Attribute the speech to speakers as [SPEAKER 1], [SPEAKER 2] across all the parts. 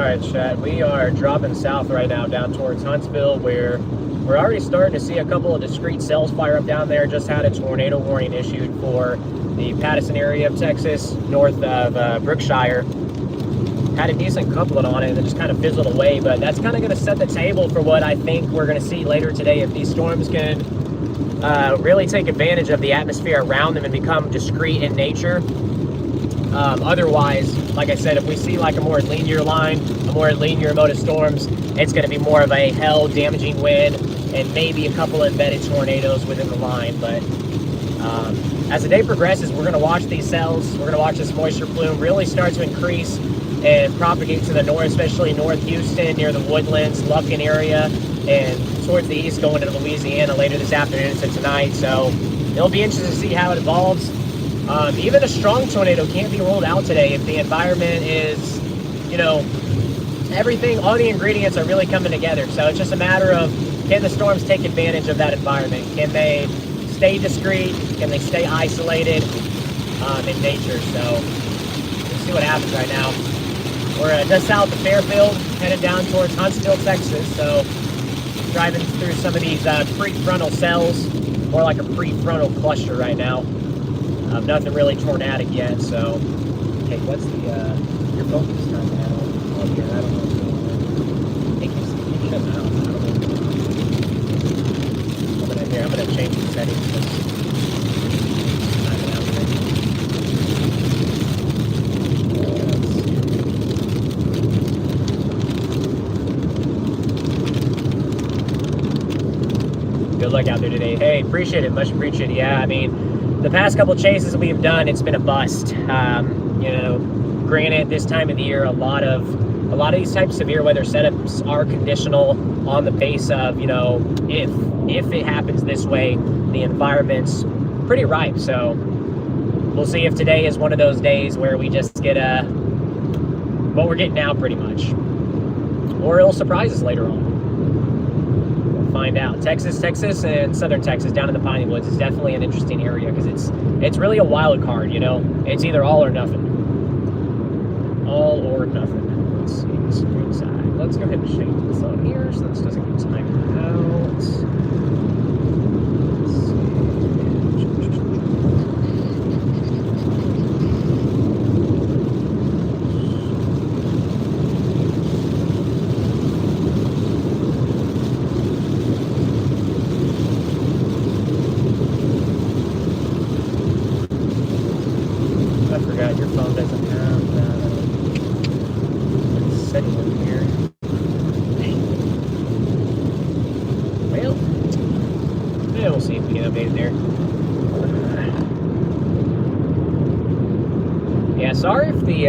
[SPEAKER 1] right, Chad, we are dropping south right now down towards Huntsville, where we're already starting to see a couple of discrete cells fire up down there. Just had a tornado warning issued for the Pattison area of Texas, north of Brookshire. Had a decent couplet on it and then just kind of fizzled away, but that's kind of going to set the table for what I think we're going to see later today if these storms can really take advantage of the atmosphere around them and become discrete in nature. Otherwise, like I said, if we see like a more linear line, a more linear mode of storms, it's going to be more of a hell damaging wind and maybe a couple embedded tornadoes within the line. But as the day progresses, we're going to watch these cells. We're going to watch this moisture plume really start to increase and propagate to the north, especially North Houston, near the Woodlands, Lufkin area, and towards the east going into Louisiana later this afternoon to tonight. So it'll be interesting to see how it evolves. Even a strong tornado can't be ruled out today if the environment is, you know, everything, all the ingredients are really coming together. So it's just a matter of, can the storms take advantage of that environment? Can they stay discreet? Can they stay isolated in nature? So we'll see what happens right now. We're just south of Fairfield, headed down towards Huntsville, Texas. So driving through some of these prefrontal cells, more like a prefrontal cluster right now. Nothing really tornadic yet, so. Okay, what's the, your focus time now? Oh, here, I don't know what's going on. I think he's shutting out. I don't know. I'm gonna change the settings. Good luck out there today. Hey, appreciate it, much appreciated. Yeah, I mean, the past couple chases we've done, it's been a bust. You know, granted, this time of the year, a lot of these types of severe weather setups are conditional on the base of, you know, if it happens this way, the environment's pretty ripe. So we'll see if today is one of those days where we just get what we're getting now, pretty much, or it'll surprise us later on. Find out. Texas and southern Texas down in the Piney Woods is definitely an interesting area because it's really a wild card, you know. It's either all or nothing. All or nothing. Let's see, screen side. Let's go ahead and change this on here so this doesn't get timed out. Let's see. Your phone doesn't have that setting in here. Well, yeah, we'll see if we can update it there. Yeah, sorry if the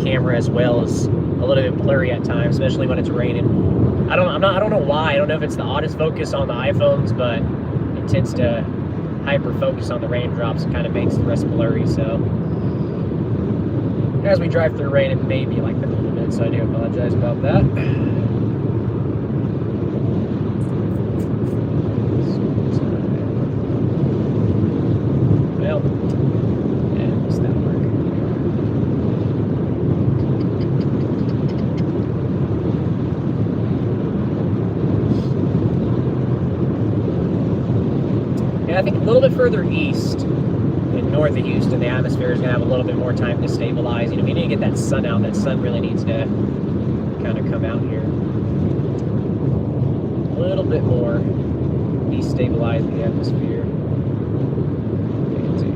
[SPEAKER 1] camera as well is a little bit blurry at times, especially when it's raining. I don't know why. I don't know if it's the autofocus on the iPhones, but it tends to hyper focus on the raindrops and kind of makes the rest blurry. So as we drive through rain, it may be like that a little bit, so I do apologize about that. Well, yeah, what's that work? Yeah, I think a little bit further east, north of Houston, the atmosphere is going to have a little bit more time to stabilize. You know, we need to get that sun out. That sun really needs to kind of come out here. A little bit more, destabilize the atmosphere. Let's see.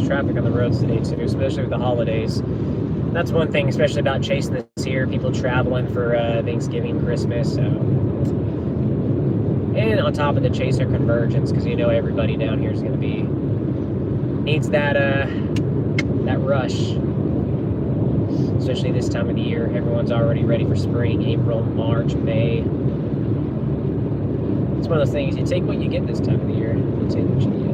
[SPEAKER 1] Traffic on the roads today too, especially with the holidays. That's one thing, especially about chasing this year. People traveling for Thanksgiving, Christmas. So, and on top of the chaser convergence, because you know everybody down here is going to be needs that that rush, especially this time of the year. Everyone's already ready for spring. April, March, May. It's one of those things, you take what you get this time of the year. You take what you get.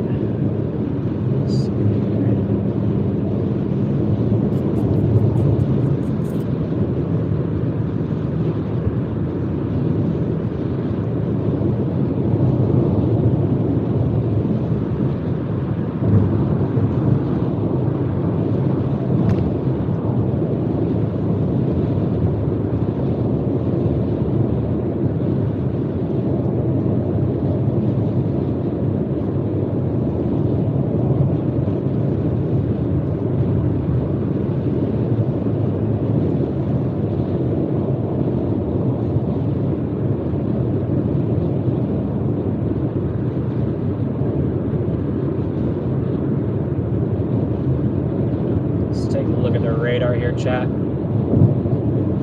[SPEAKER 1] Chat.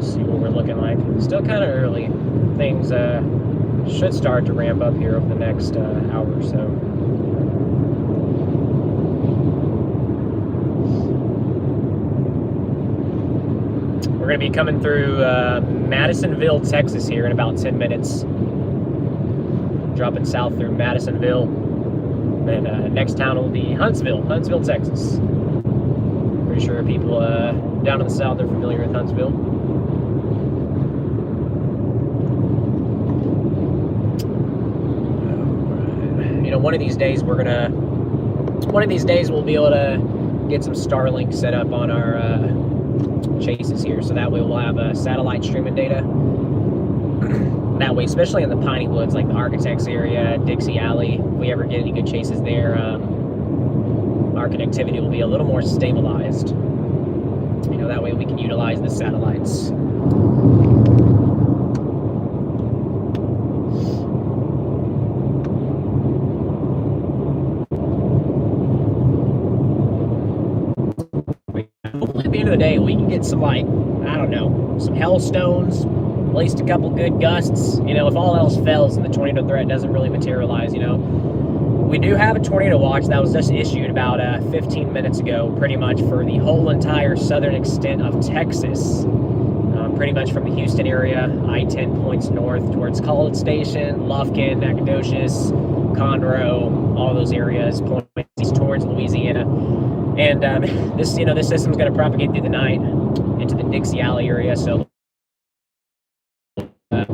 [SPEAKER 1] See what we're looking like. Still kind of early. Things should start to ramp up here over the next hour or so. We're going to be coming through Madisonville, Texas here in about 10 minutes. Dropping south through Madisonville. Then next town will be Huntsville, Texas. Pretty sure people down in the south are familiar with Huntsville. You know, one of these days we'll be able to get some Starlink set up on our chases here, so that way we'll have satellite streaming data. That way, especially in the piney woods, like the Architects area, Dixie Alley, if we ever get any good chases there, our connectivity will be a little more stabilized. You know, that way we can utilize the satellites. Hopefully at the end of the day we can get some, like, I don't know, some hailstones, at least a couple good gusts. You know, if all else fails and the tornado threat doesn't really materialize, you know. We do have a tornado watch that was just issued about 15 minutes ago, pretty much for the whole entire southern extent of Texas. Pretty much from the Houston area, I-10 points north towards College Station, Lufkin, Nacogdoches, Conroe, all those areas point east towards Louisiana. And this system is going to propagate through the night into the Dixie Alley area. So I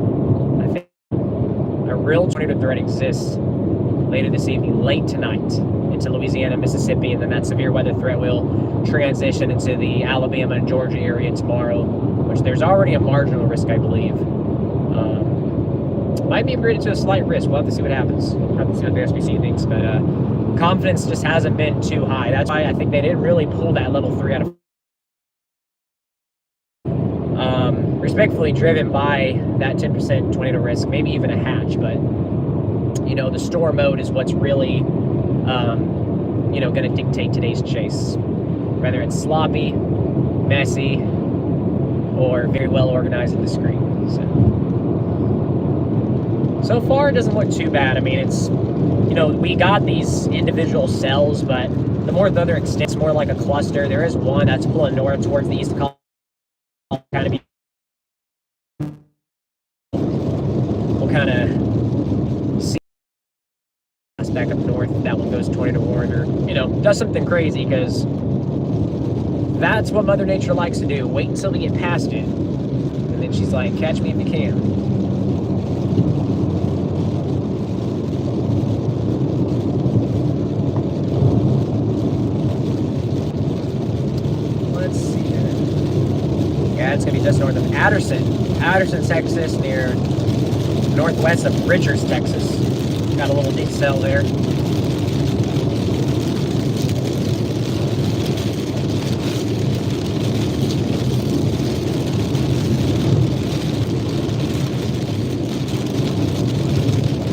[SPEAKER 1] think a real tornado threat exists later this evening, late tonight, into Louisiana, Mississippi, and then that severe weather threat will transition into the Alabama and Georgia area tomorrow, which there's already a marginal risk, I believe. Might be upgraded to a slight risk. We'll have to see what happens. We'll have to see what the SBC thinks, but confidence just hasn't been too high. That's why I think they didn't really pull that level 3 out of respectfully driven by that 10% tornado risk, maybe even a hatch, but you know, the store mode is what's really, you know, going to dictate today's chase. Whether it's sloppy, messy, or very well organized and discreet. So far, it doesn't look too bad. I mean, it's, you know, we got these individual cells, but the more the other extents, more like a cluster. There is one that's pulling north towards the east, kind of be. We'll kind of see back up north. That one goes tornado warning, or, you know, does something crazy, because that's what Mother Nature likes to do. Wait until we get past it, and then she's like, catch me if you can. Let's see here. Yeah, it's going to be just north of Addison, Texas, near northwest of Richards, Texas. Got a little deep cell there.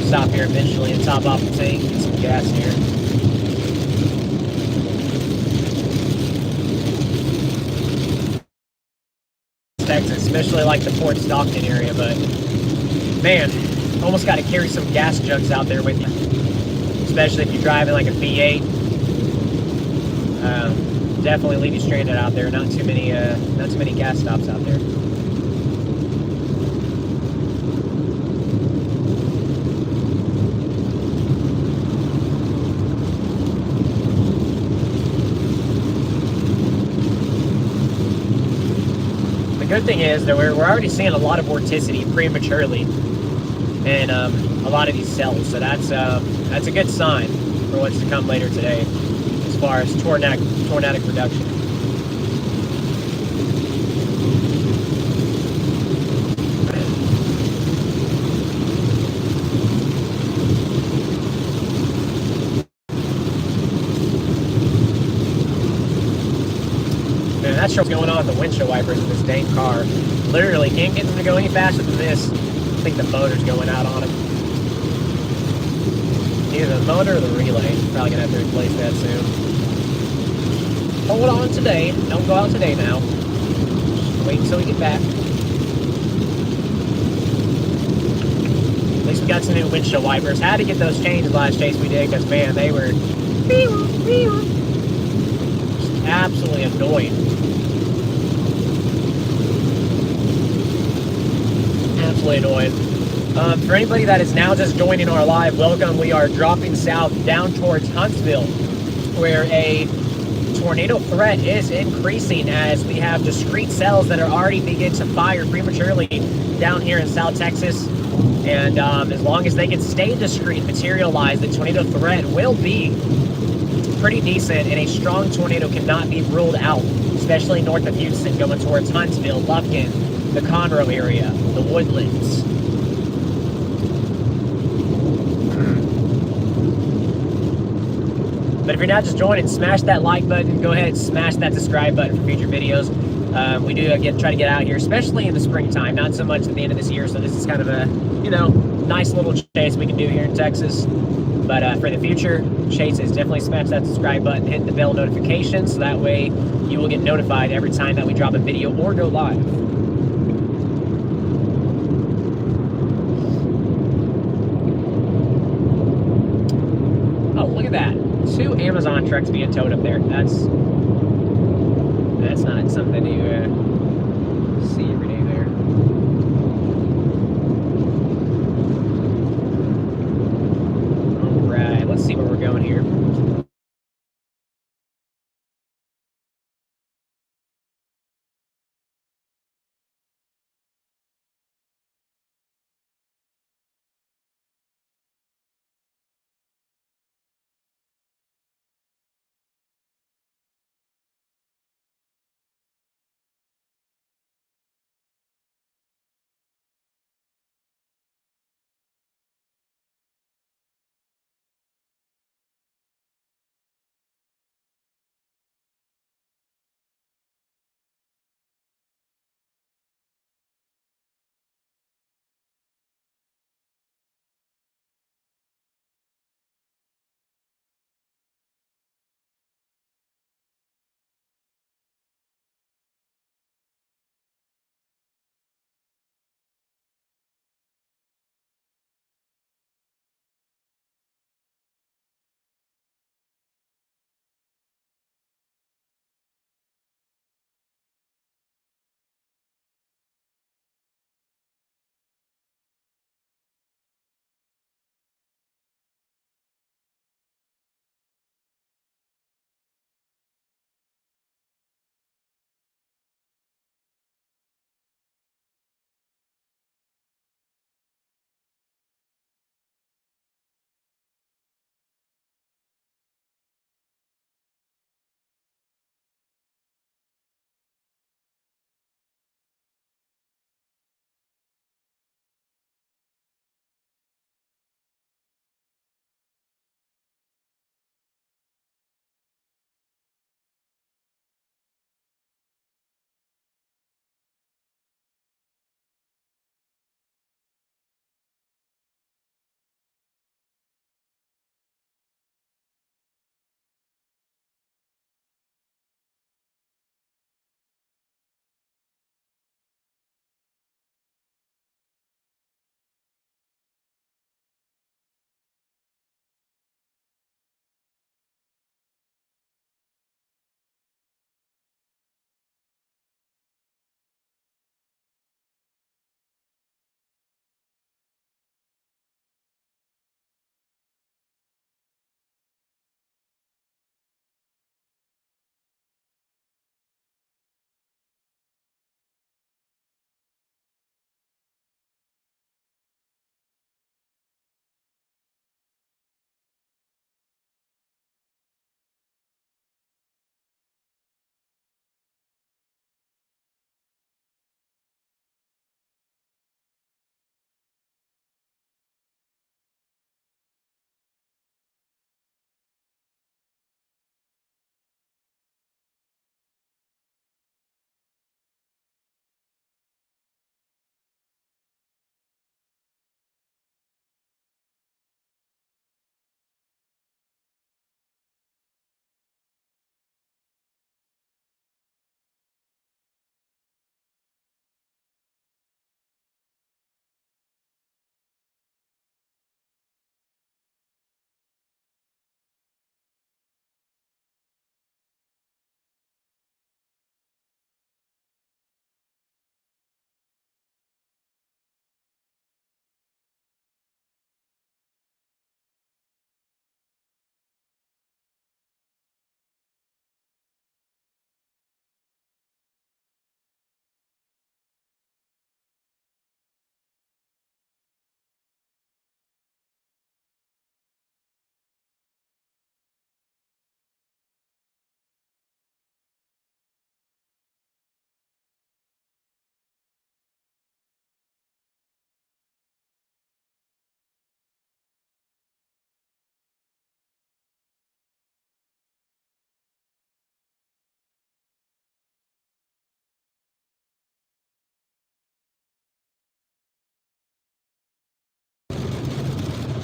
[SPEAKER 1] Stop here eventually and top off the tank, get some gas here. Texas, especially like the Fort Stockton area, but man, almost got to carry some gas jugs out there with you, especially if you're driving like a V8. Definitely leave you stranded out there. Not too many gas stops out there. The good thing is that we're already seeing a lot of vorticity prematurely in a lot of these cells, so that's a good sign for what's to come later today as far as tornadic production. Man, that's what's going on with the windshield wipers in this dang car. Literally, can't get them to go any faster than this. I think the motor's going out on them. Either the motor or the relay. Probably gonna have to replace that soon. Hold on today. Don't go out today now. Wait until we get back. At least we got some new windshield wipers. Had to get those changed the last chase we did because, man, they were just absolutely annoying. Absolutely annoying. For anybody that is now just joining our live, welcome. We are dropping south down towards Huntsville, where a tornado threat is increasing as we have discrete cells that are already beginning to fire prematurely down here in South Texas. And as long as they can stay discrete, materialize, the tornado threat will be pretty decent, and a strong tornado cannot be ruled out, especially north of Houston, going towards Huntsville, Lufkin, the Conroe area, the Woodlands. But if you're not just joining, smash that like button. Go ahead and smash that subscribe button for future videos. We do try to get out here, especially in the springtime. Not so much at the end of this year. So this is kind of a, nice little chase we can do here in Texas. But for the future chases, definitely smash that subscribe button, hit the bell notification, so that way you will get notified every time that we drop a video or go live. Oh, look at that. 2 Amazon trucks being towed up there. That's not something you see every day there. All right, let's see where we're going here.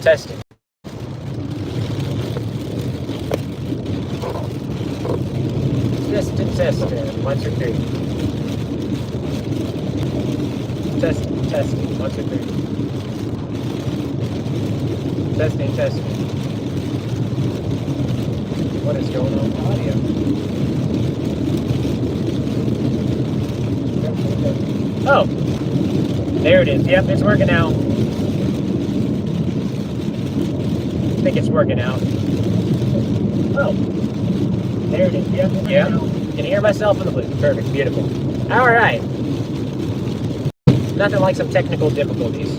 [SPEAKER 1] Testing. Testing. 1, 2, 3. Testing. 1, 2, 3. Testing. What is going on with audio? Oh, there it is. Yep, it's working out. I think it's working out. Oh, there it is. Yep. Can hear myself in the loop. Perfect. Beautiful. All right. Nothing like some technical difficulties.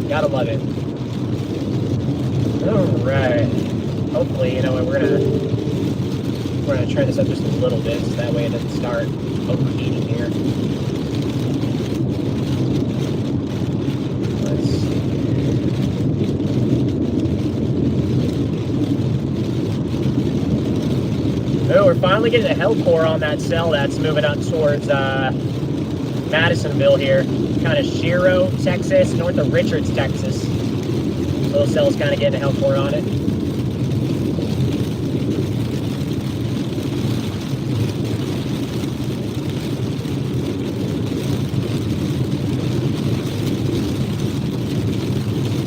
[SPEAKER 1] Gotta love it. All right. Hopefully, you know, we're gonna turn this up just a little bit so that way it doesn't start overheating here. Let's see. Oh, we're finally getting a hell core on that cell that's moving up towards Madisonville here. Kind of Shiro, Texas, north of Richards, Texas. Little cell's kind of getting a hell core on it.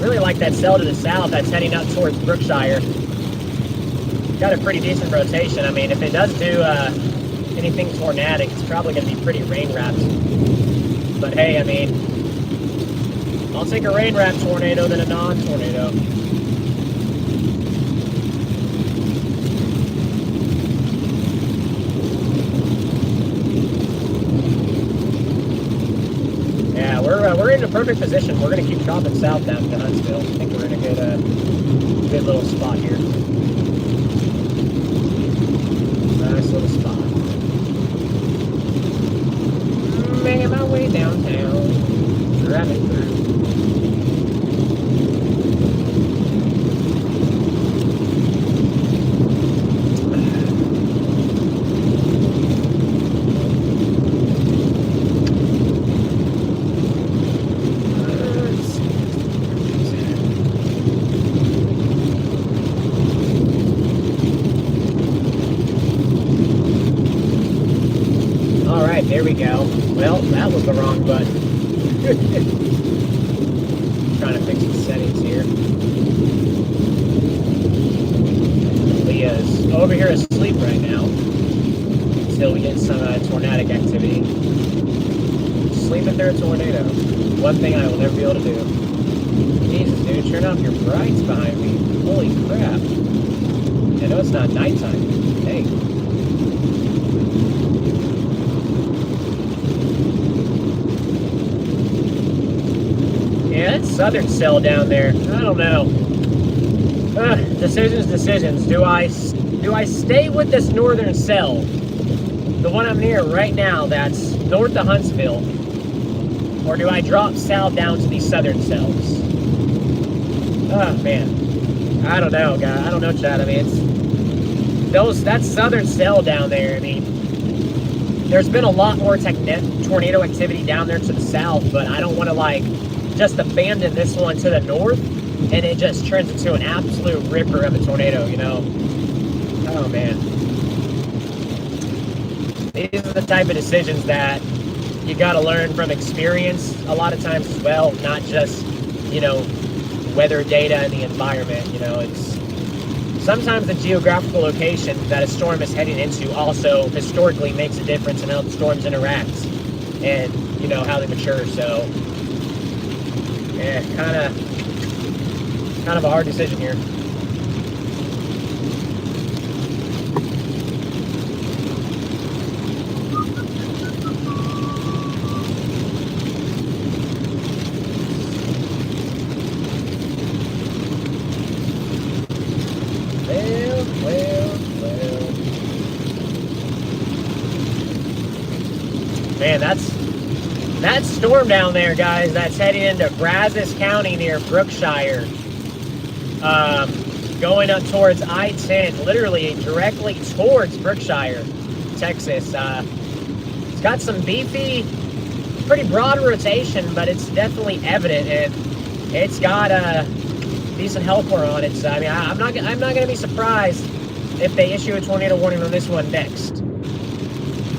[SPEAKER 1] Really like that cell to the south that's heading up towards Brookshire. Got a pretty decent rotation. I mean, if it does do anything tornadic, it's probably going to be pretty rain-wrapped. But hey, I mean, I'll take a rain-wrapped tornado than a non-tornado. Yeah, we're in a perfect position. We're going to keep chopping south down to Huntsville. I think we're in a good little spot here. Nice little spot. Making my way downtown. Driving through. There we go. Well, that was the wrong button. Trying to fix the settings here. Leah's over here asleep right now until we get some tornadic activity. Sleeping through a tornado. One thing I will never be able to do. Jesus, dude, turn off your brights behind me. Holy crap. I know it's not nighttime. Hey. Yeah, that southern cell down there. I don't know. Decisions. Do I stay with this northern cell, the one I'm near right now, that's north of Huntsville, or do I drop south down to these southern cells? Oh man, I don't know, guys. I don't know, Chad. I mean, that southern cell down there. I mean, there's been a lot more tornado activity down there to the south, but I don't want to just abandon this one to the north and it just turns into an absolute ripper of a tornado, you know. Oh man, these are the type of decisions that you got to learn from experience a lot of times as well, not just, you know, weather data and the environment. You know, it's sometimes the geographical location that a storm is heading into also historically makes a difference in how the storms interact and, you know, how they mature. So yeah, kind of a hard decision here. Well. Man, that storm down there, guys, that's heading into Brazos County near Brookshire, going up towards I-10, literally directly towards Brookshire, Texas. It's got some beefy, pretty broad rotation, but it's definitely evident, and it's got decent helper on it. So I mean, I'm not going to be surprised if they issue a tornado warning on this one next.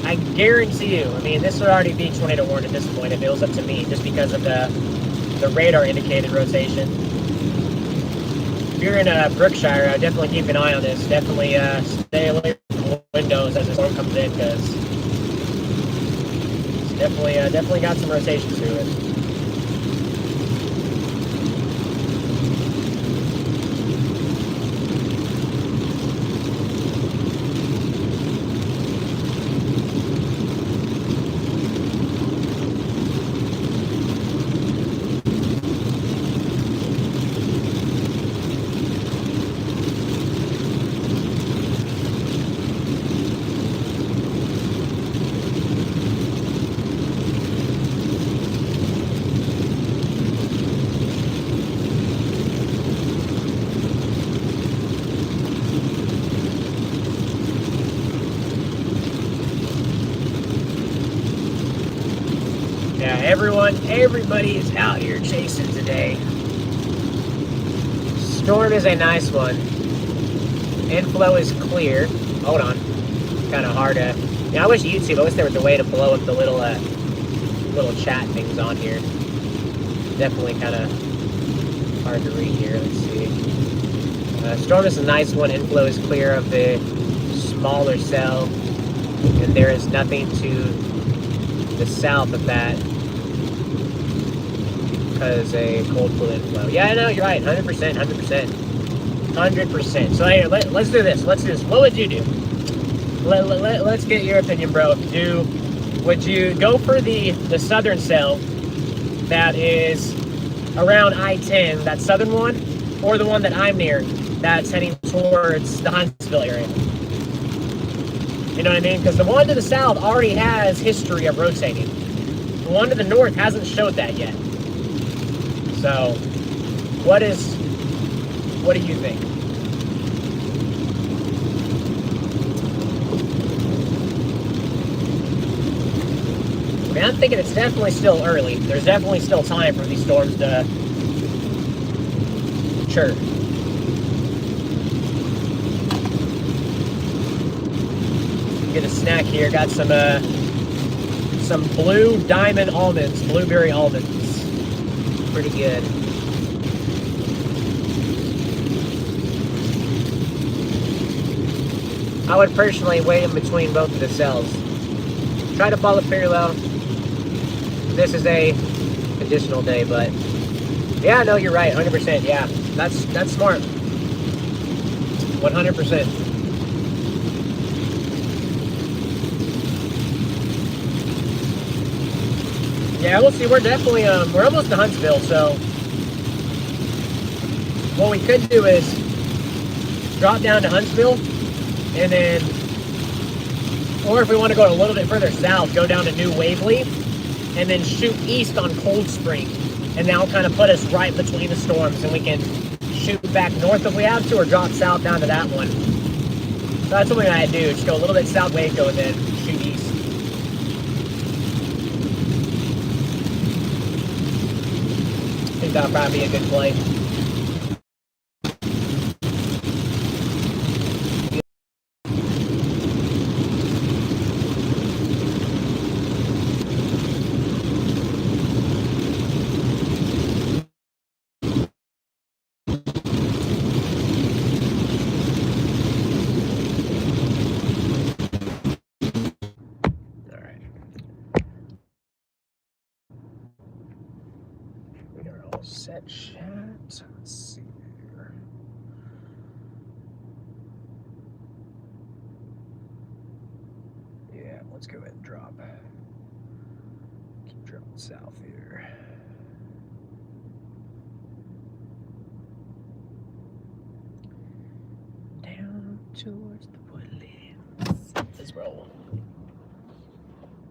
[SPEAKER 1] I guarantee you. I mean, this would already be tornado warned at this point if it was up to me, just because of the radar indicated rotation. If you're in Brookshire, definitely keep an eye on this. Definitely stay away from windows as the storm comes in, because it's definitely got some rotation to it. Everybody is out here chasing today. Storm is a nice one. Inflow is clear. Hold on. Kind of hard to... I wish YouTube, I wish there was a way to blow up the little chat things on here. Definitely kind of hard to read here. Let's see. Storm is a nice one. Inflow is clear of the smaller cell. And there is nothing to the south of that. Because a cold flow inflow. Yeah, I know, you're right. 100%, 100%. 100%. So here, let's do this. Let's do this. What would you do? Let's get your opinion, bro. Would you go for the southern cell that is around I-10, that southern one, or the one that I'm near that's heading towards the Huntsville area? You know what I mean? Because the one to the south already has history of rotating. The one to the north hasn't showed that yet. So, what do you think? I mean, I'm thinking it's definitely still early. There's definitely still time for these storms to chirp. Get a snack here. Got some blue diamond almonds, blueberry almonds. Pretty good. I would personally wait in between both of the cells. Try to follow parallel. This is a additional day, but yeah, no, you're right, 100%. Yeah, that's smart. 100%. Yeah, we'll see. We're definitely, we're almost to Huntsville, so what we could do is drop down to Huntsville, and then, or if we want to go a little bit further south, go down to New Waverly, and then shoot east on Cold Spring, and that'll kind of put us right between the storms, and we can shoot back north if we have to, or drop south down to that one. So that's what we're going to do, just go a little bit south Waco, and then shoot east. I think that'll probably be a good play. Set chat. Let's see here. Yeah, let's go ahead and drop. Keep dropping south here. Down towards the woodlands. Let's roll.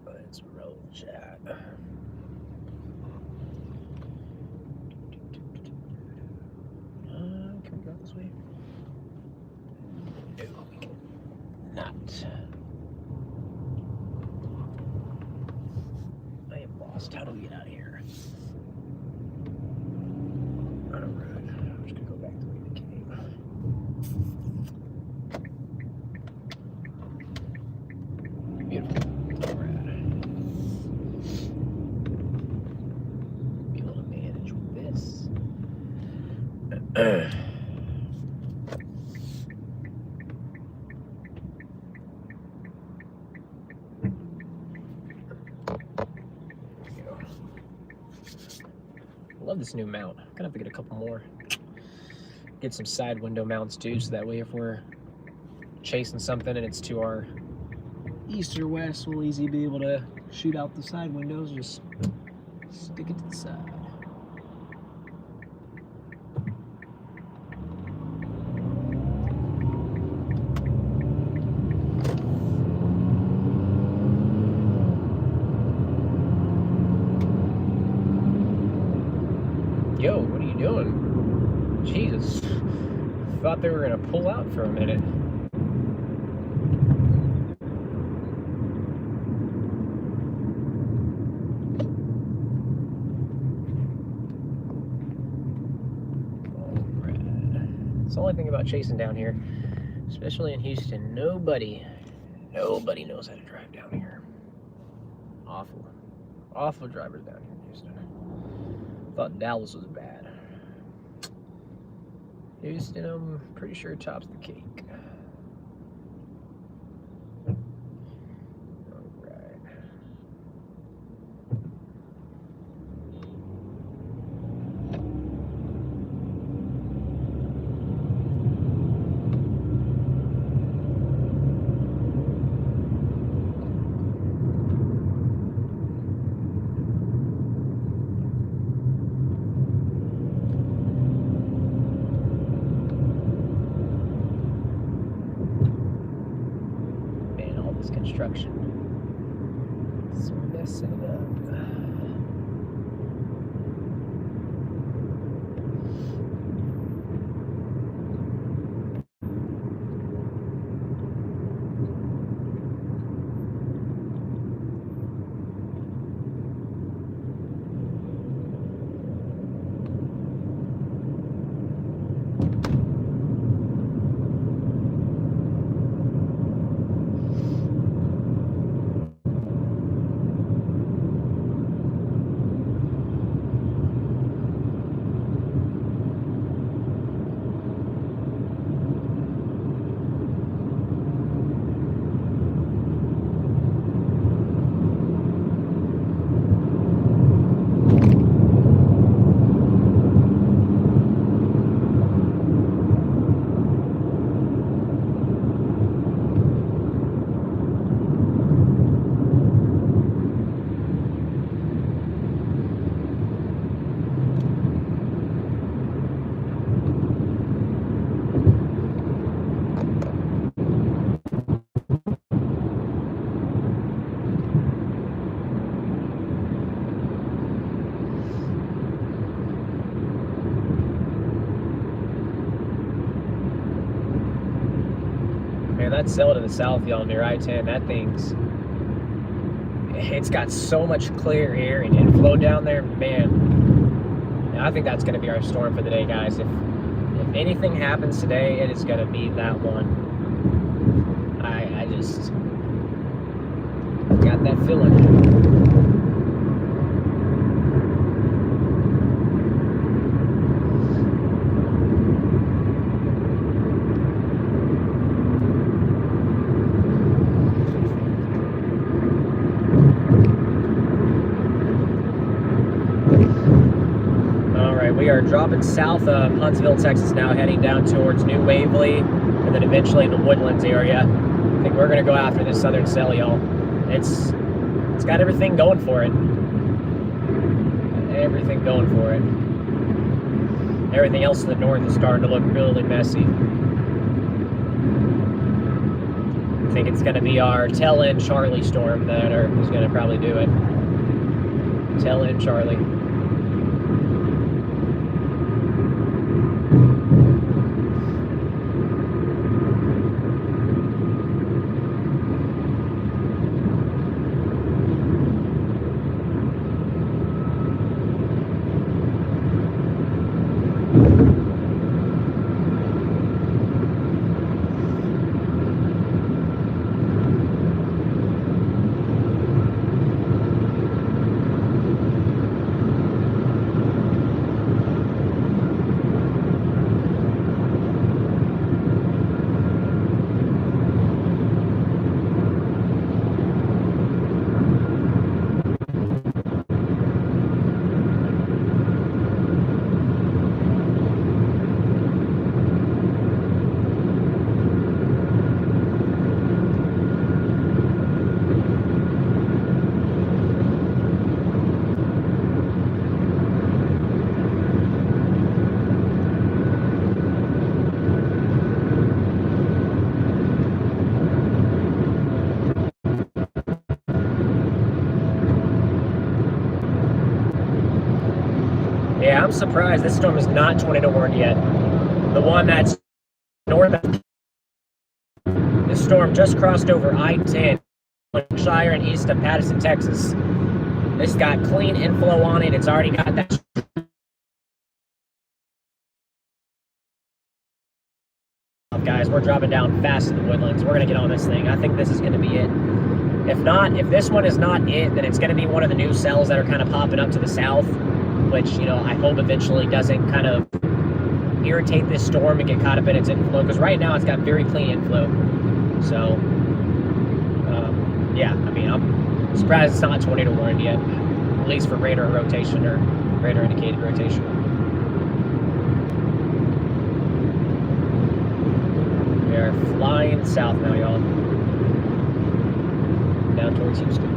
[SPEAKER 1] Let's roll, chat. Can we go this way? No, we can not. I am lost. How do we get out of here? On a road. I'm just gonna go back. Love this new mount. I'm gonna have to get a couple more. Get some side window mounts too, so that way if we're chasing something and it's to our east or west, we'll easily be able to shoot out the side windows. Just stick it to the side. Yo, what are you doing? Jesus. Thought they were gonna pull out for a minute. It's the only thing about chasing down here, especially in Houston, nobody knows how to drive down here. Awful drivers down here in Houston. Thought Dallas was bad. Houston, I'm pretty sure tops the cake. Alright. Construction. It's messing it up. Man, that cell to the south, y'all, near I-10, that thing's... It's got so much clear air and inflow down there, man. I think that's going to be our storm for the day, guys. If anything happens today, it is going to be that one. I just got that feeling. We are dropping south of Huntsville, Texas now, heading down towards New Waverly, and then eventually in the Woodlands area. I think we're going to go after this southern cell, y'all. It's got everything going for it. Everything going for it. Everything else to the north is starting to look really messy. I think it's going to be our tail-end Charlie storm that is going to probably do it. Tail-end Charlie. I'm surprised this storm is not tornado warned yet. The one that's north of this storm just crossed over I-10, Shire and east of Patterson, Texas. This got clean inflow on it. It's already got that. Guys, we're dropping down fast in the woodlands. We're going to get on this thing. I think this is going to be it. If not, if this one is not it, then it's going to be one of the new cells that are kind of popping up to the south, which, you know, I hope eventually doesn't kind of irritate this storm and get caught up in its inflow, because right now it's got very clean inflow. So, yeah, I mean, I'm surprised it's not tornado warned yet, at least for radar rotation or radar indicated rotation. We are flying south now, y'all. Down towards Houston.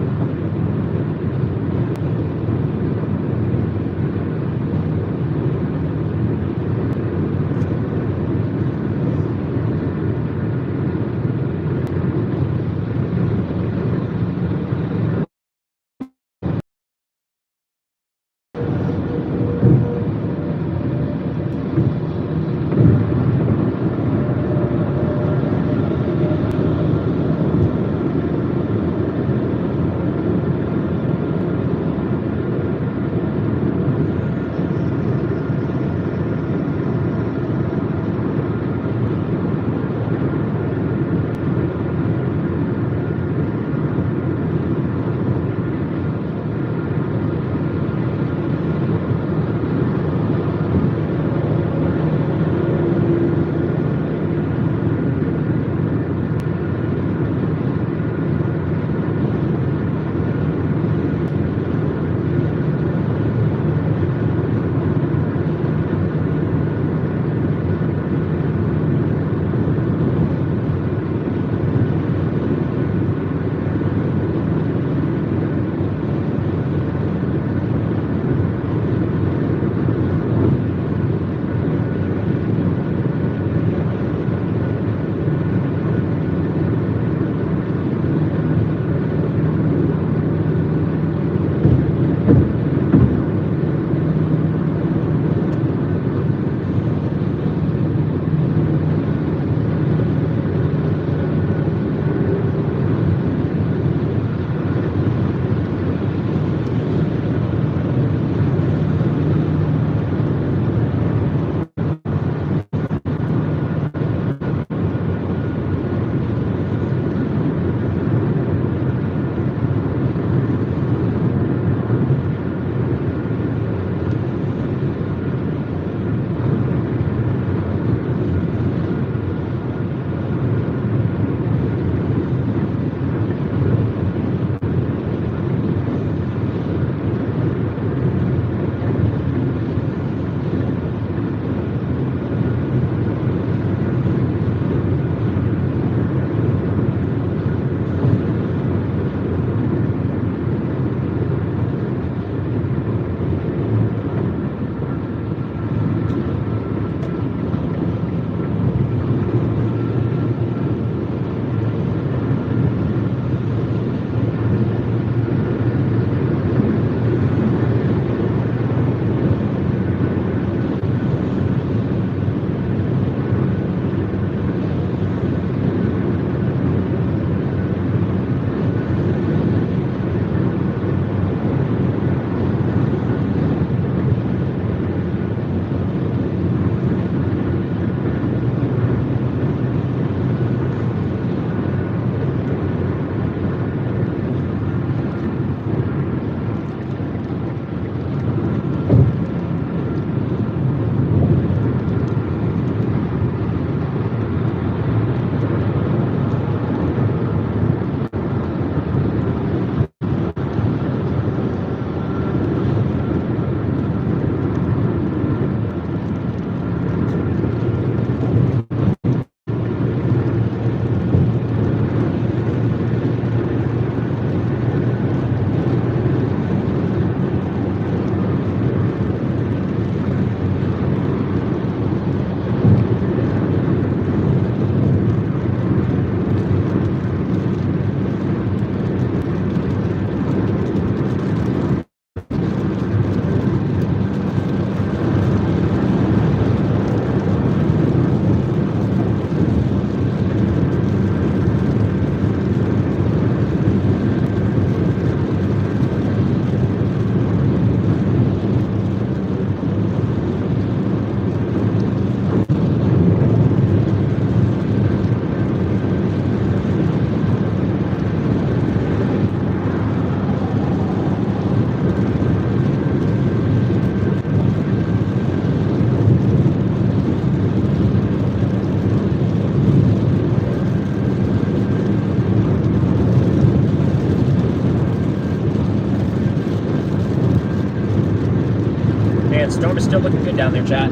[SPEAKER 1] is still looking good down there, chat.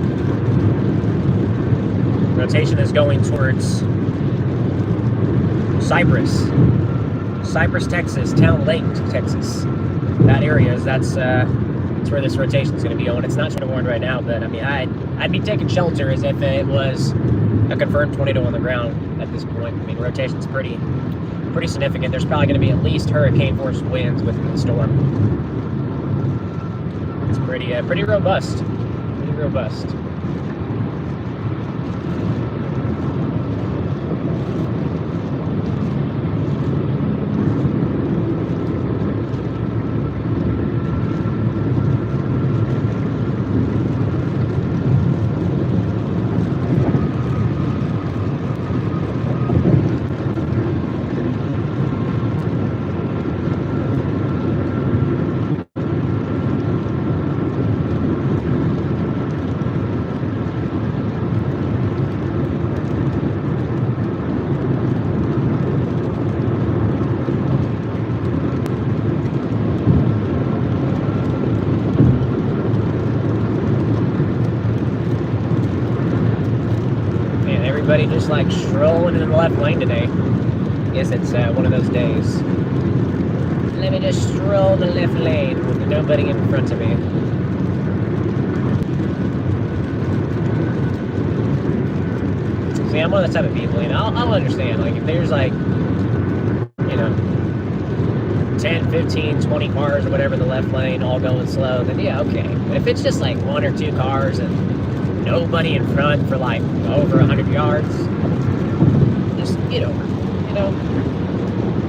[SPEAKER 1] Rotation is going towards Cypress, Texas, Town Lake, Texas. That area is that's where this rotation is going to be going. It's not trying to warn right now, but I mean, I'd be taking shelter as if it was a confirmed tornado on the ground at this point. I mean, rotation's pretty significant. There's probably going to be at least hurricane force winds within the storm. It's pretty robust. Pretty robust. Just like strolling in the left lane today. I guess it's one of those days. Let me just stroll the left lane with nobody in front of me. See, I'm one of the type of people, you know, I'll understand. Like, if there's like, you know, 10, 15, 20 cars or whatever in the left lane all going slow, then yeah, okay. But if it's just like 1 or 2 cars and nobody in front for like over 100 yards, just get over, you know?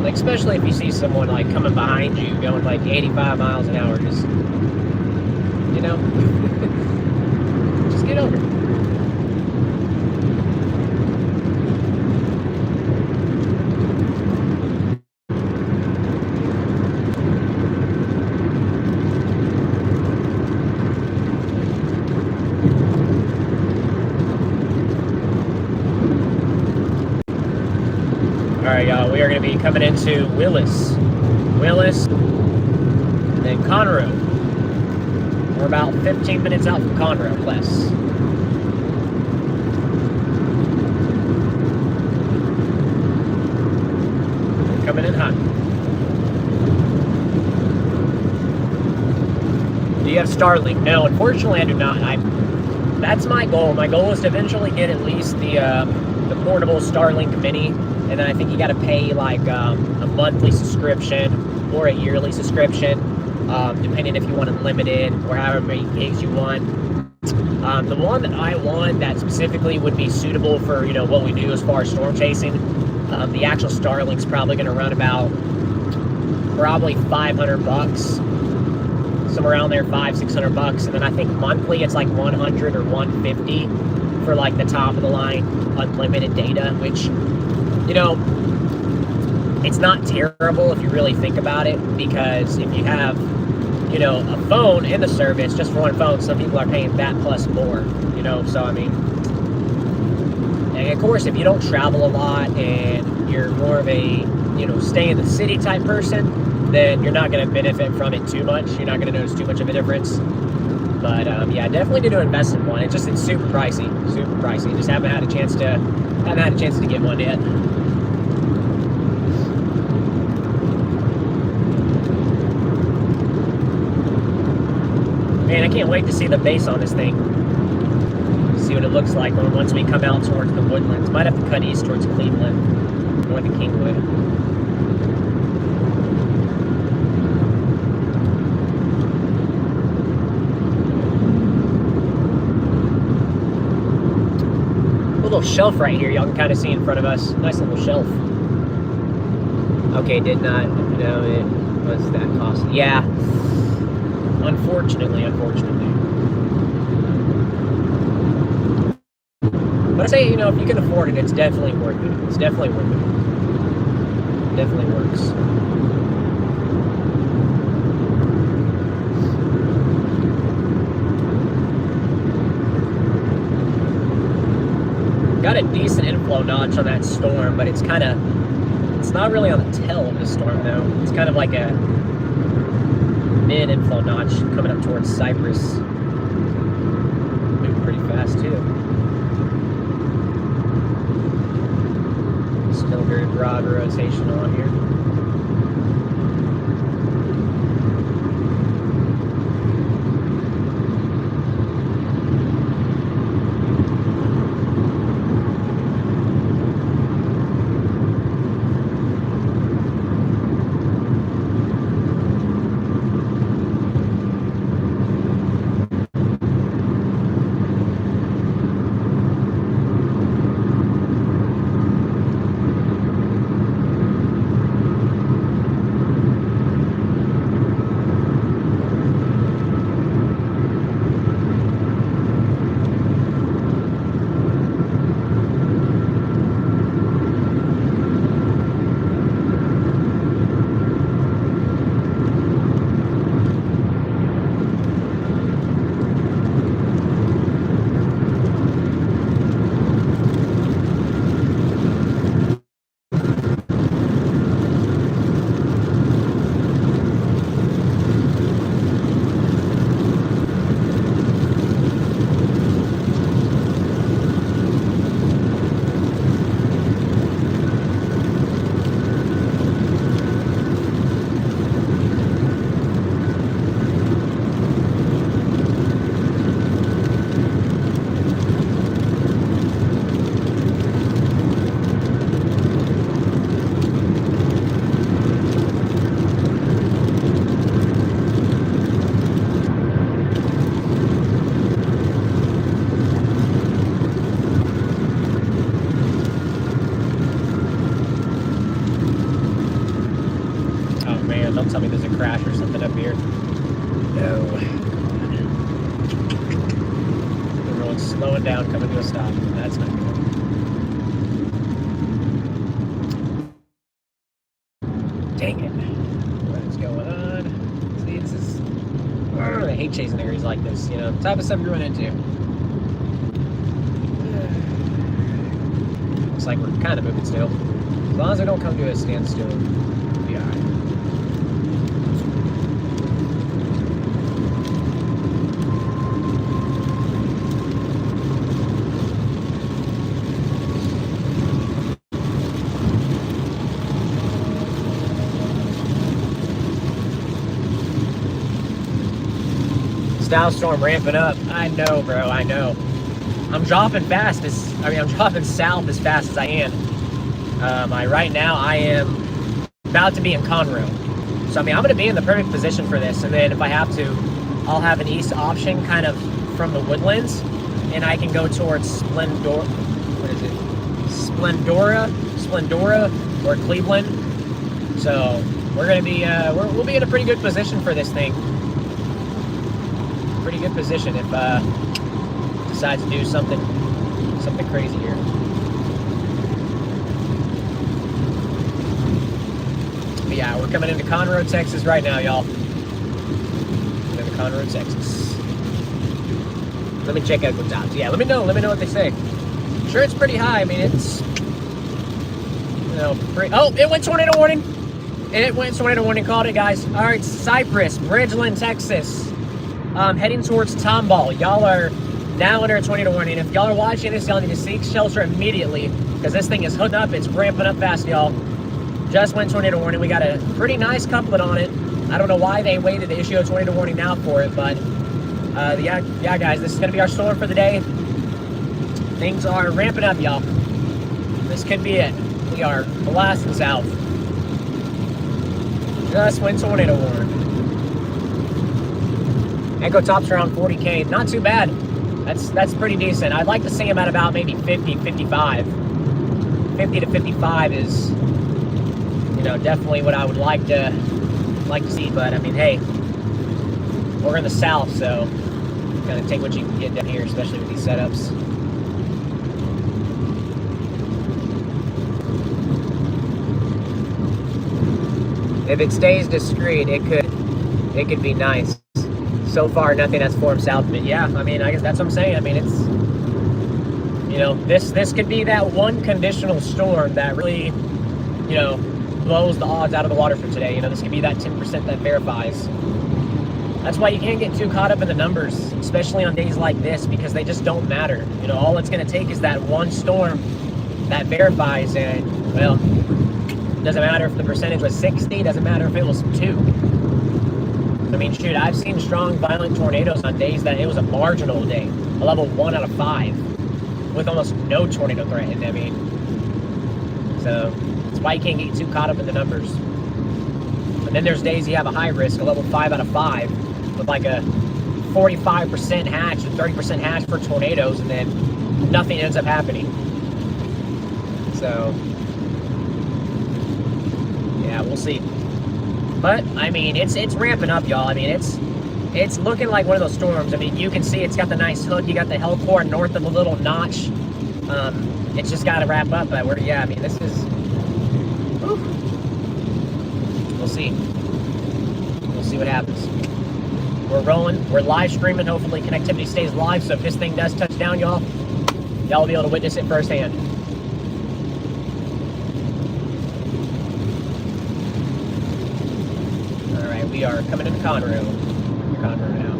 [SPEAKER 1] Like, especially if you see someone like coming behind you going like 85 miles an hour, just, you know, just get over it. Alright, y'all, we are going to be coming into Willis, and then Conroe. We're about 15 minutes out from Conroe, less. Coming in hot. Do you have Starlink? No, unfortunately I do not. That's my goal. My goal is to eventually get at least the portable Starlink Mini. And then I think you got to pay like a monthly subscription or a yearly subscription, depending if you want unlimited or however many gigs you want. The one that I want that specifically would be suitable for, you know, what we do as far as storm chasing, the actual Starlink's probably going to run about probably $500, somewhere around there, $500-600, and then I think monthly it's like 100 or 150 for like the top of the line unlimited data, which, you know, it's not terrible if you really think about it, because if you have, you know, a phone in the service, just for one phone, some people are paying that plus more, you know, so I mean, and of course, if you don't travel a lot and you're more of a, you know, stay in the city type person, then you're not going to benefit from it too much. You're not going to notice too much of a difference. But yeah, definitely need to invest in one. It's super pricey, Just haven't had a chance to get one yet. Man, I can't wait to see the base on this thing. See what it looks like once we come out towards the woodlands. Might have to cut east towards Cleveland, north of Kingwood. Little shelf right here, y'all can kind of see in front of us. Nice little shelf. Okay, did not know it was that costly. Yeah, unfortunately. But I say, you know, if you can afford it, it's definitely worth it. It's definitely worth it. It definitely works. Got a decent inflow notch on that storm, but it's not really on the tail of the storm though. It's kind of like a mid inflow notch coming up towards Cypress. pretty fast too. Still very broad rotation on here. Don't tell me there's a crash or something up here. No. Everyone's slowing down, coming to a stop. That's not good. Dang it. What is going on? See, this is... I hate chasing areas like this, you know, type of stuff you run into. Looks like we're kind of moving still. As long as we don't come to a standstill, we'll be alright. Style storm ramping up. I know, bro. I know. I'm dropping fast. I'm dropping south as fast as I can. Right now, I am about to be in Conroe. So, I mean, I'm going to be in the perfect position for this. And then if I have to, I'll have an east option kind of from the woodlands. And I can go towards Splendora or Cleveland. So, we're going to be, we'll be in a pretty good position for this thing. Pretty good position if decides to do something crazy here. But yeah, we're coming into Conroe, Texas right now, y'all. Coming into Conroe, Texas. Let me check Equitabs. Yeah, let me know what they say. I'm sure it's pretty high. I mean, it's, you know, pretty. Oh, it went tornado warning. It went tornado warning. Called it, guys. All right, Cypress, Bridgeland, Texas. Heading towards Tomball. Y'all are now under a tornado warning. If y'all are watching this, y'all need to seek shelter immediately because this thing is hooding up. It's ramping up fast, y'all. Just went tornado warning. We got a pretty nice couplet on it. I don't know why they waited to issue a tornado warning now for it, but yeah, guys, this is going to be our storm for the day. Things are ramping up, y'all. This could be it. We are blasting south. Just went tornado warning. Echo tops around 40K. Not too bad. That's pretty decent. I'd like to see him at about maybe 50, 55. 50 to 55 is, you know, definitely what I would like to see. But I mean, hey, we're in the south, so gotta take what you can get down here, especially with these setups. If it stays discreet, it could be nice. So far, nothing has formed south of it. Yeah, I mean, I guess that's what I'm saying. I mean, it's, you know, this could be that one conditional storm that really, you know, blows the odds out of the water for today. You know, this could be that 10% that verifies. That's why you can't get too caught up in the numbers, especially on days like this, because they just don't matter. You know, all it's going to take is that one storm that verifies, and, well, doesn't matter if the percentage was 60, doesn't matter if it was 2. I mean, shoot, I've seen strong, violent tornadoes on days that it was a marginal day, a level 1 out of 5, with almost no tornado threatened. I mean, so that's why you can't get too caught up in the numbers. And then there's days you have a high risk, a level 5 out of 5, with like a 45% hatch and 30% hatch for tornadoes, and then nothing ends up happening. So, yeah, we'll see. But, I mean, it's ramping up, y'all. I mean, it's looking like one of those storms. I mean, you can see it's got the nice hook. You got the hell core north of the little notch. It's just got to wrap up. But yeah, I mean, this is... Whew. We'll see. We'll see what happens. We're rolling. We're live streaming. Hopefully, connectivity stays live. So if this thing does touch down, y'all will be able to witness it firsthand. We are coming into Conroe. Conroe now.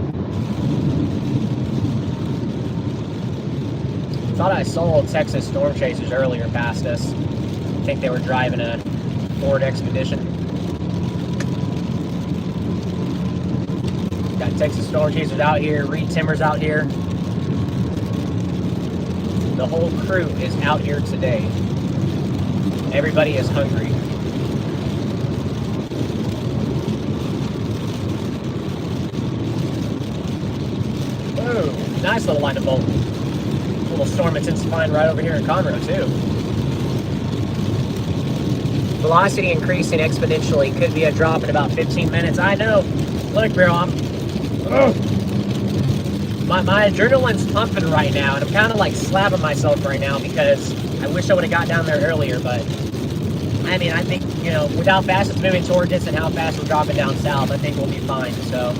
[SPEAKER 1] Thought I saw Texas storm chasers earlier past us. I think they were driving a Ford Expedition. Got Texas storm chasers out here, Reed Timbers out here. The whole crew is out here today. Everybody is hungry. Nice little line of bolt. Little storm intensifying right over here in Conroe, too. Velocity increasing exponentially. Could be a drop in about 15 minutes. I know. Look, bro, my adrenaline's pumping right now, and I'm kind of like slapping myself right now because I wish I would have got down there earlier, but I mean, I think, you know, with how fast it's moving towards us and how fast we're dropping down south, I think we'll be fine, so...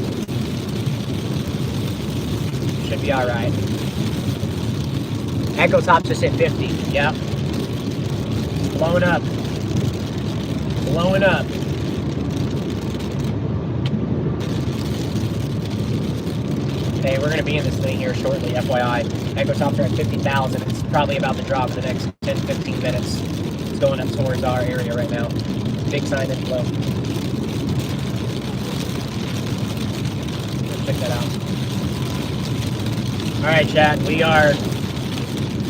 [SPEAKER 1] Should be alright. Echo Top just hit 50. Yep. Blowing up. Blowing up. Okay, we're going to be in this thing here shortly, FYI. Echo Tops are at 50,000. It's probably about to drop in the next 10-15 minutes. It's going up towards our area right now. Big sign inflow. Check that out. Alright, chat, we are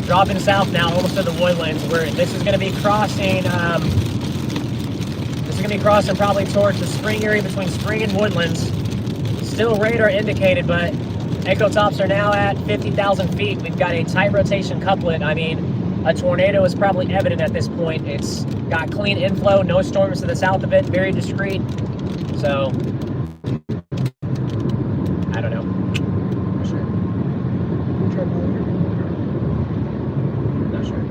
[SPEAKER 1] dropping south now, almost to the woodlands. This is going to be crossing, probably towards the spring area between spring and woodlands. Still radar indicated, but Echo Tops are now at 50,000 feet. We've got a tight rotation couplet. I mean, a tornado is probably evident at this point. It's got clean inflow, no storms to the south of it, very discreet. So, I don't know. Not sure.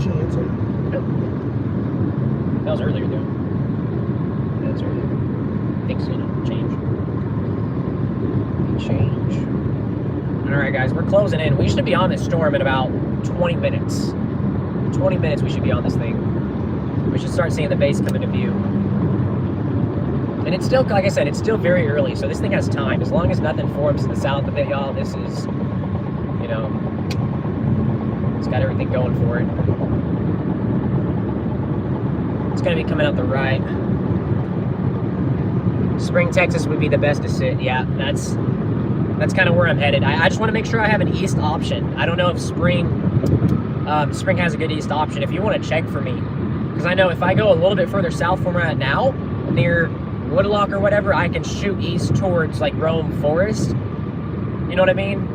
[SPEAKER 2] She answered.
[SPEAKER 1] Nope. That was earlier though. That was earlier. Things, you know, change. Alright guys, we're closing in. We should be on this storm in about 20 minutes. 20 minutes we should be on this thing. We should start seeing the base come into view. And it's still, like I said, it's still very early, so this thing has time. As long as nothing forms to the south of it, y'all, this is, you know, it's got everything going for it. It's going to be coming out the right. Spring, Texas would be the best to sit. Yeah, that's kind of where I'm headed. I just want to make sure I have an east option. I don't know if Spring has a good east option. If you want to check for me, because I know if I go a little bit further south from where I'm at now, near Woodlock or whatever, I can shoot east towards like Rome Forest. You know what I mean?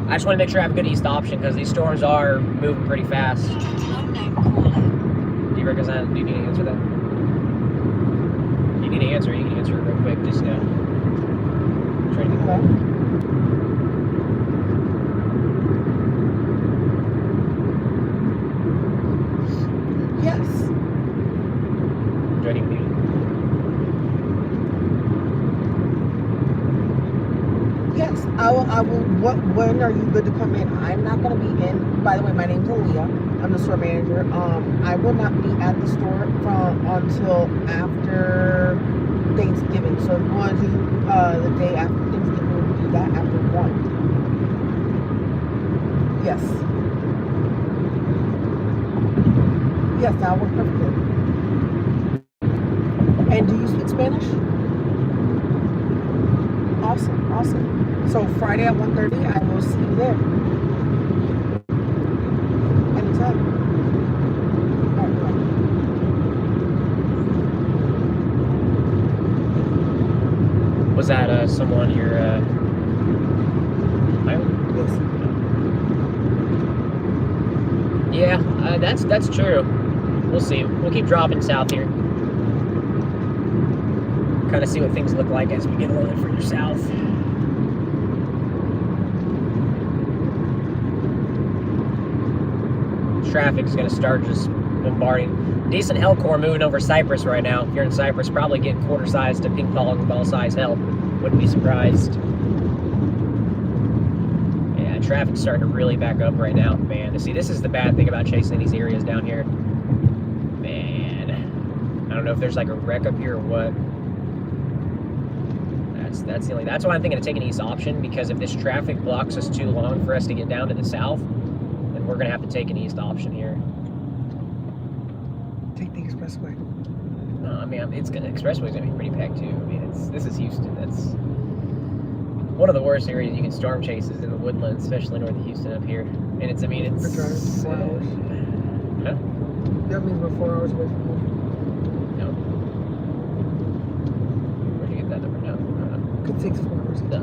[SPEAKER 1] I just want to make sure I have a good east option because these storms are moving pretty fast. Do you represent? Do you need to answer that? You need to answer. You can answer it real quick. Just try to get that.
[SPEAKER 2] Yes.
[SPEAKER 1] Ready to mute.
[SPEAKER 2] Yes, I will. When are you good to come in? I'm not going to be in. By the way, my name's Aaliyah. I'm the store manager. I will not be at the store until after Thanksgiving. So if you want to do the day after Thanksgiving, we do that after 1. Yes. Yes, that works perfectly. And do you speak Spanish? Awesome, awesome. So Friday at 1:30, I will see you there. Anytime. All right, bye.
[SPEAKER 1] Was that someone you're hiring?
[SPEAKER 2] Yes.
[SPEAKER 1] Yeah, that's true. We'll see. We'll keep dropping south here. Kind of see what things look like as we get a little bit further south. Traffic's gonna start just bombarding. Decent hellcore moving over Cyprus right now. If you're in Cyprus, probably getting quarter-sized to ping pong ball size hell. Wouldn't be surprised. Yeah, traffic's starting to really back up right now, man. See, this is the bad thing about chasing these areas down here. Man, I don't know if there's like a wreck up here or what. That's the only. That's why I'm thinking of taking east option, because if this traffic blocks us too long for us to get down to the south, then we're gonna have to take an east option here.
[SPEAKER 2] Take the expressway.
[SPEAKER 1] No, I mean, expressway's gonna be pretty packed too. I mean, this is Houston. That's one of the worst areas you can storm chase is in the woodlands, especially north of Houston up here. And it's, I mean, it's.
[SPEAKER 2] We're driving 4 hours.
[SPEAKER 1] Huh?
[SPEAKER 2] That means we're 4 hours away from home.
[SPEAKER 1] No. Where'd you get that number? No.
[SPEAKER 2] It takes 4 hours.
[SPEAKER 1] No.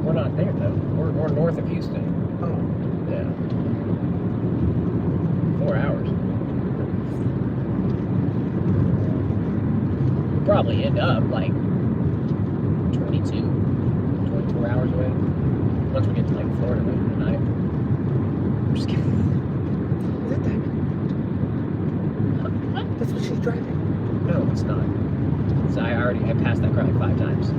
[SPEAKER 1] We're not there though. We're north of Houston.
[SPEAKER 2] Oh.
[SPEAKER 1] Yeah. 4 hours. We'll probably end up like 22, 24 hours away. Once we get to like Florida later tonight. I'm just kidding.
[SPEAKER 2] Is it that?
[SPEAKER 1] What?
[SPEAKER 2] That's what she's driving.
[SPEAKER 1] No, it's not. So I passed that car like 5 times.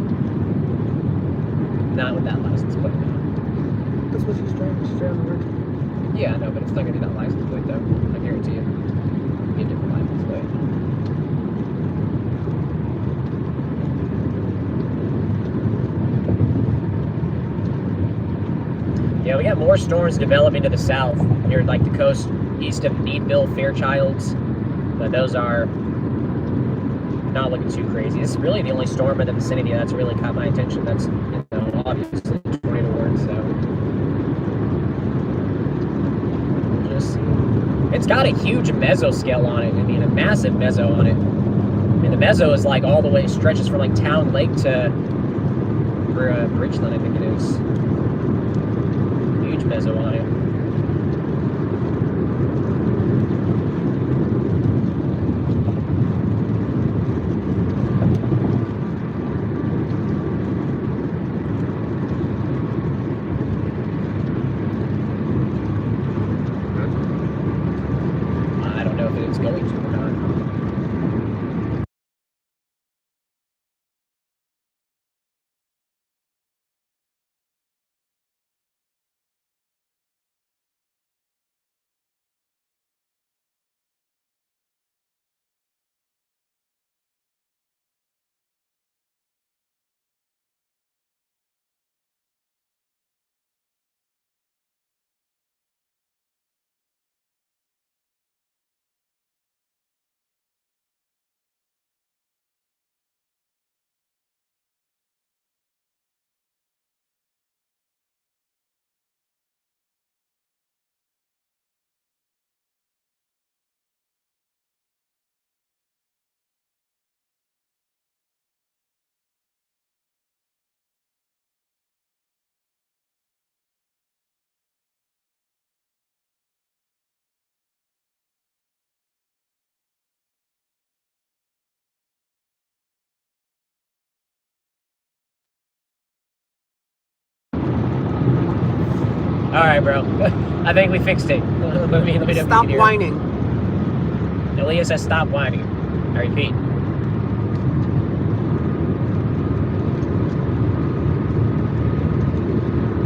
[SPEAKER 1] Not with that license plate.
[SPEAKER 2] That's what she's driving. She's driving the rental.
[SPEAKER 1] Yeah, I know, but it's not gonna be that license plate though. I guarantee you. It'll be a different license plate. Yeah, we got more storms developing to the south, near like the coast east of Needville, Fairchilds. But those are not looking too crazy. This is really the only storm in the vicinity that's really caught my attention. That's, you know, obviously tornado warning, so just, it's got a huge mesoscale on it. I mean, a massive meso on it. I mean, the meso is like all the way, stretches from like Town Lake to Bridgeland, I think it is. Huge meso on it. I don't know if it's going to or not. All right, bro. I think we fixed it. Let me know
[SPEAKER 2] Stop
[SPEAKER 1] if you can hear it.
[SPEAKER 2] whining.
[SPEAKER 1] Aaliyah says stop whining. I repeat.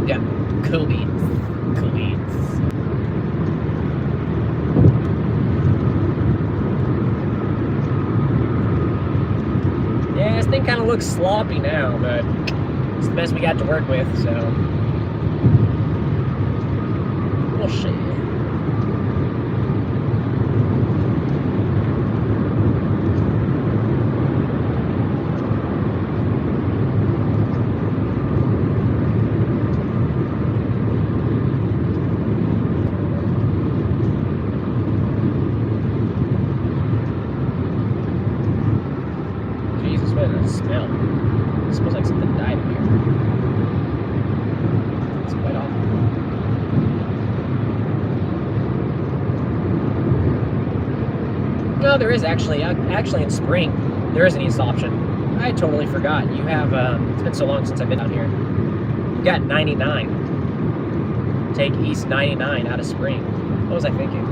[SPEAKER 1] Yeah, cool beans. Cool beans. looks sloppy now, but it's the best we got to work with, so we'll see. Jesus, what does that smell? It smells like something died in here. It's quite awful. No, there is actually in spring, there is an east option. I totally forgot. You have, it's been so long since I've been out here. You got 99. Take east 99 out of spring. What was I thinking?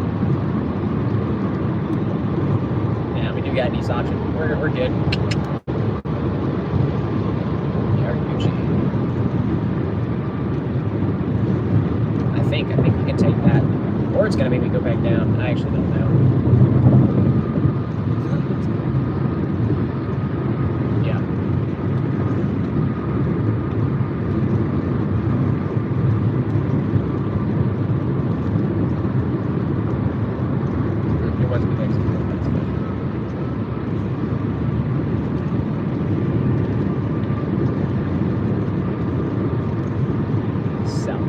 [SPEAKER 1] Yeah, we do got an east option. We're good. We are Gucci. I think we can take that. Or it's gonna make me go back down. I actually don't know. Yeah. It was the next one. South.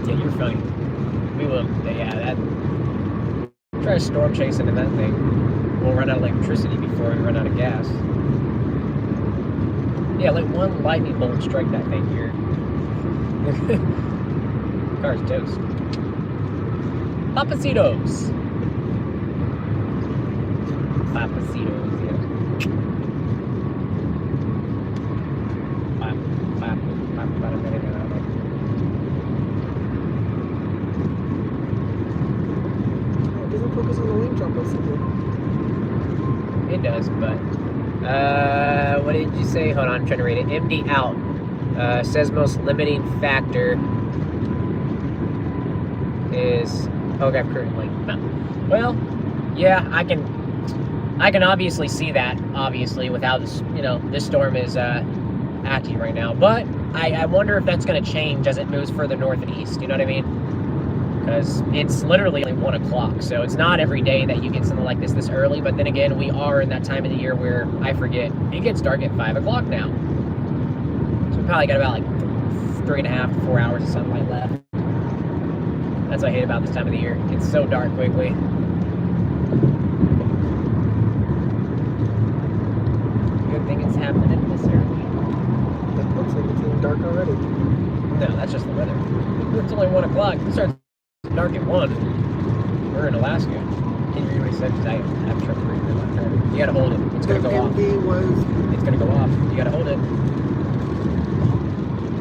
[SPEAKER 1] Yeah, you're funny. We will, yeah, that. Try to storm chase into that thing. We'll run out of electricity before we run out of gas. Yeah, let one lightning bolt strike that thing here. Car's toast. Papacitos. Papacitos, yeah.
[SPEAKER 2] It doesn't focus on the lane drop or something.
[SPEAKER 1] It does, but what did you say? Hold on, I'm trying to read it. MD out. Says most limiting factor is telegraph current length. No. Well, yeah, I can obviously see that, obviously, with how this, this storm is acting right now. But I wonder if that's going to change as it moves further north and east. You know what I mean? Because it's literally like 1 o'clock, so it's not every day that you get something like this early. But then again, we are in that time of the year where, I forget, it gets dark at 5 o'clock now. So we probably got about like 3.5 to 4 hours of sunlight left. That's what I hate about this time of the year. It's so dark quickly. Good thing it's happening this early.
[SPEAKER 2] It looks like it's getting dark already.
[SPEAKER 1] No, that's just the weather. It's only 1 o'clock. It starts dark at 1. We're in Alaska. Can you read what he said? Because I have trouble reading it. You gotta hold it. It's gonna go off. It's gonna go off. You gotta hold it.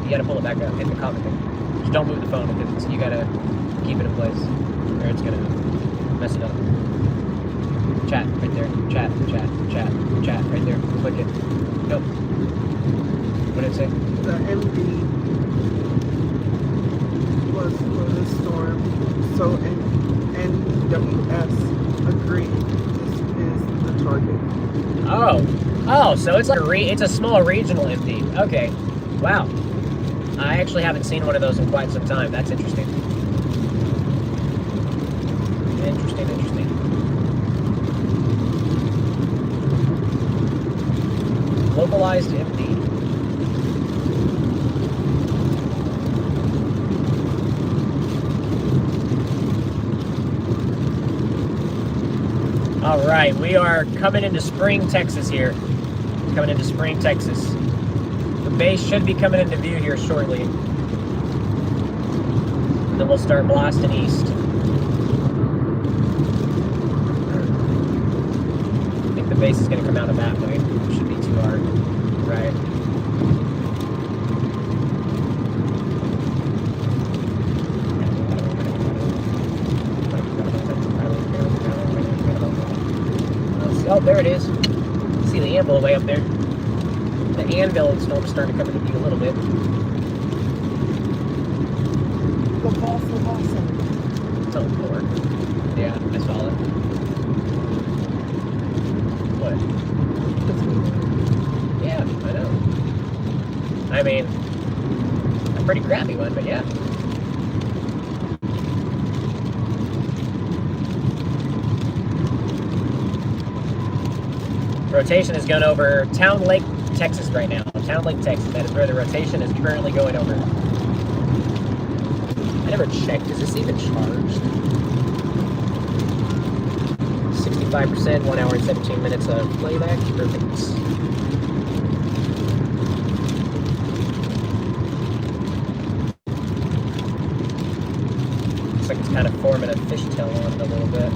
[SPEAKER 1] You gotta pull it back up. Hit the comment thing. Just don't move the phone because you gotta keep it in place, or it's gonna mess it up. Chat right there. Chat right there. Click it. Go. What did it say?
[SPEAKER 2] The MD was for the storm, so NWS agreed this is the target.
[SPEAKER 1] Oh, so it's like it's a small regional MD. Okay, wow. I actually haven't seen one of those in quite some time. That's interesting. Interesting. Localized MD. All right, we are coming into Spring, Texas here. Coming into Spring, Texas. The base should be coming into view here shortly. And then we'll start blasting east. I think the base is going to come out of that way. It should be too hard. Right. Oh, there it is. See the anvil way up there. The anvil storm's starting to come into view a little bit.
[SPEAKER 2] Boston.
[SPEAKER 1] It's on 4. Yeah, I saw it. What? Yeah, I know. I mean, a pretty crappy one, but yeah. Rotation is going over Town Lake, Texas right now. Town Lake, Texas. That is where the rotation is currently going over. I never checked. Is this even charged? 65%, 1 hour and 17 minutes of playback. Perfect. Looks like it's kind of forming a fishtail on it a little bit.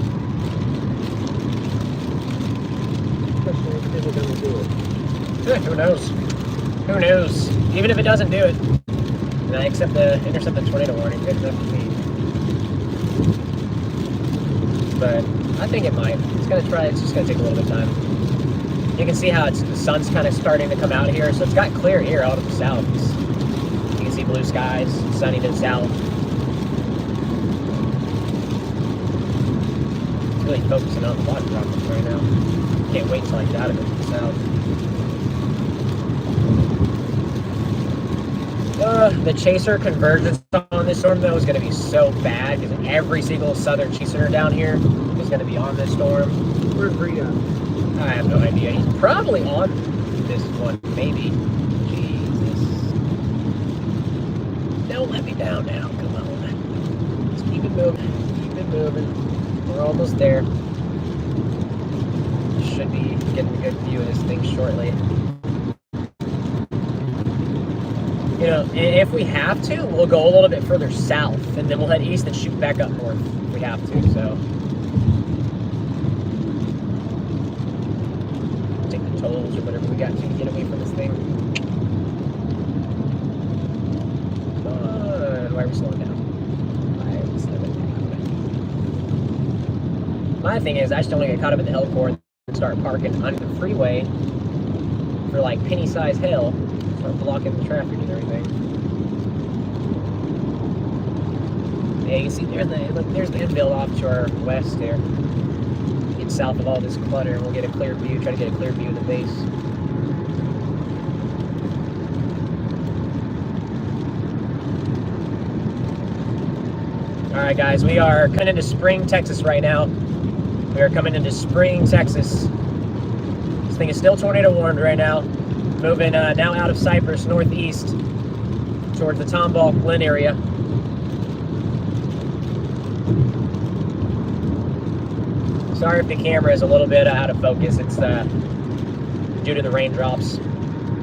[SPEAKER 2] Who
[SPEAKER 1] knows? Who knows? Even if it doesn't do it, intercept the tornado warning. Good enough for me. But I think it might. It's gonna try. It's just gonna take a little bit of time. You can see how the sun's kind of starting to come out here, so it's got clear here out of the south. You can see blue skies, sunny to the south. It's really focusing on the water droplets right now. Can't wait till I get out of it to the south. The chaser convergence on this storm, though, is going to be so bad because every single southern chaser down here is going to be on this storm.
[SPEAKER 2] Where's Rita?
[SPEAKER 1] I have no idea. He's probably on this one, maybe. Jesus. Don't let me down now. Come on. Let's keep it moving. Keep it moving. We're almost there. Should be getting a good view of this thing shortly. You know, if we have to, we'll go a little bit further south, and then we'll head east and shoot back up north if we have to, so. Take the tolls or whatever we got to get away from this thing. Come on, why are we slowing down? Why are we slowing down? My thing is, I just don't want to get caught up in the hell core and start parking under the freeway for like penny-sized hell. Start blocking the traffic and everything. Yeah, you can see there's the infield off to our west there. Get south of all this clutter and we'll get a clear view, try to get a clear view of the base. Alright guys, we are coming into Spring, Texas right now. We are coming into Spring, Texas. This thing is still tornado warned right now. Moving now out of Cypress, northeast, towards the Tomball Glen area. Sorry if the camera is a little bit out of focus. It's due to the raindrops.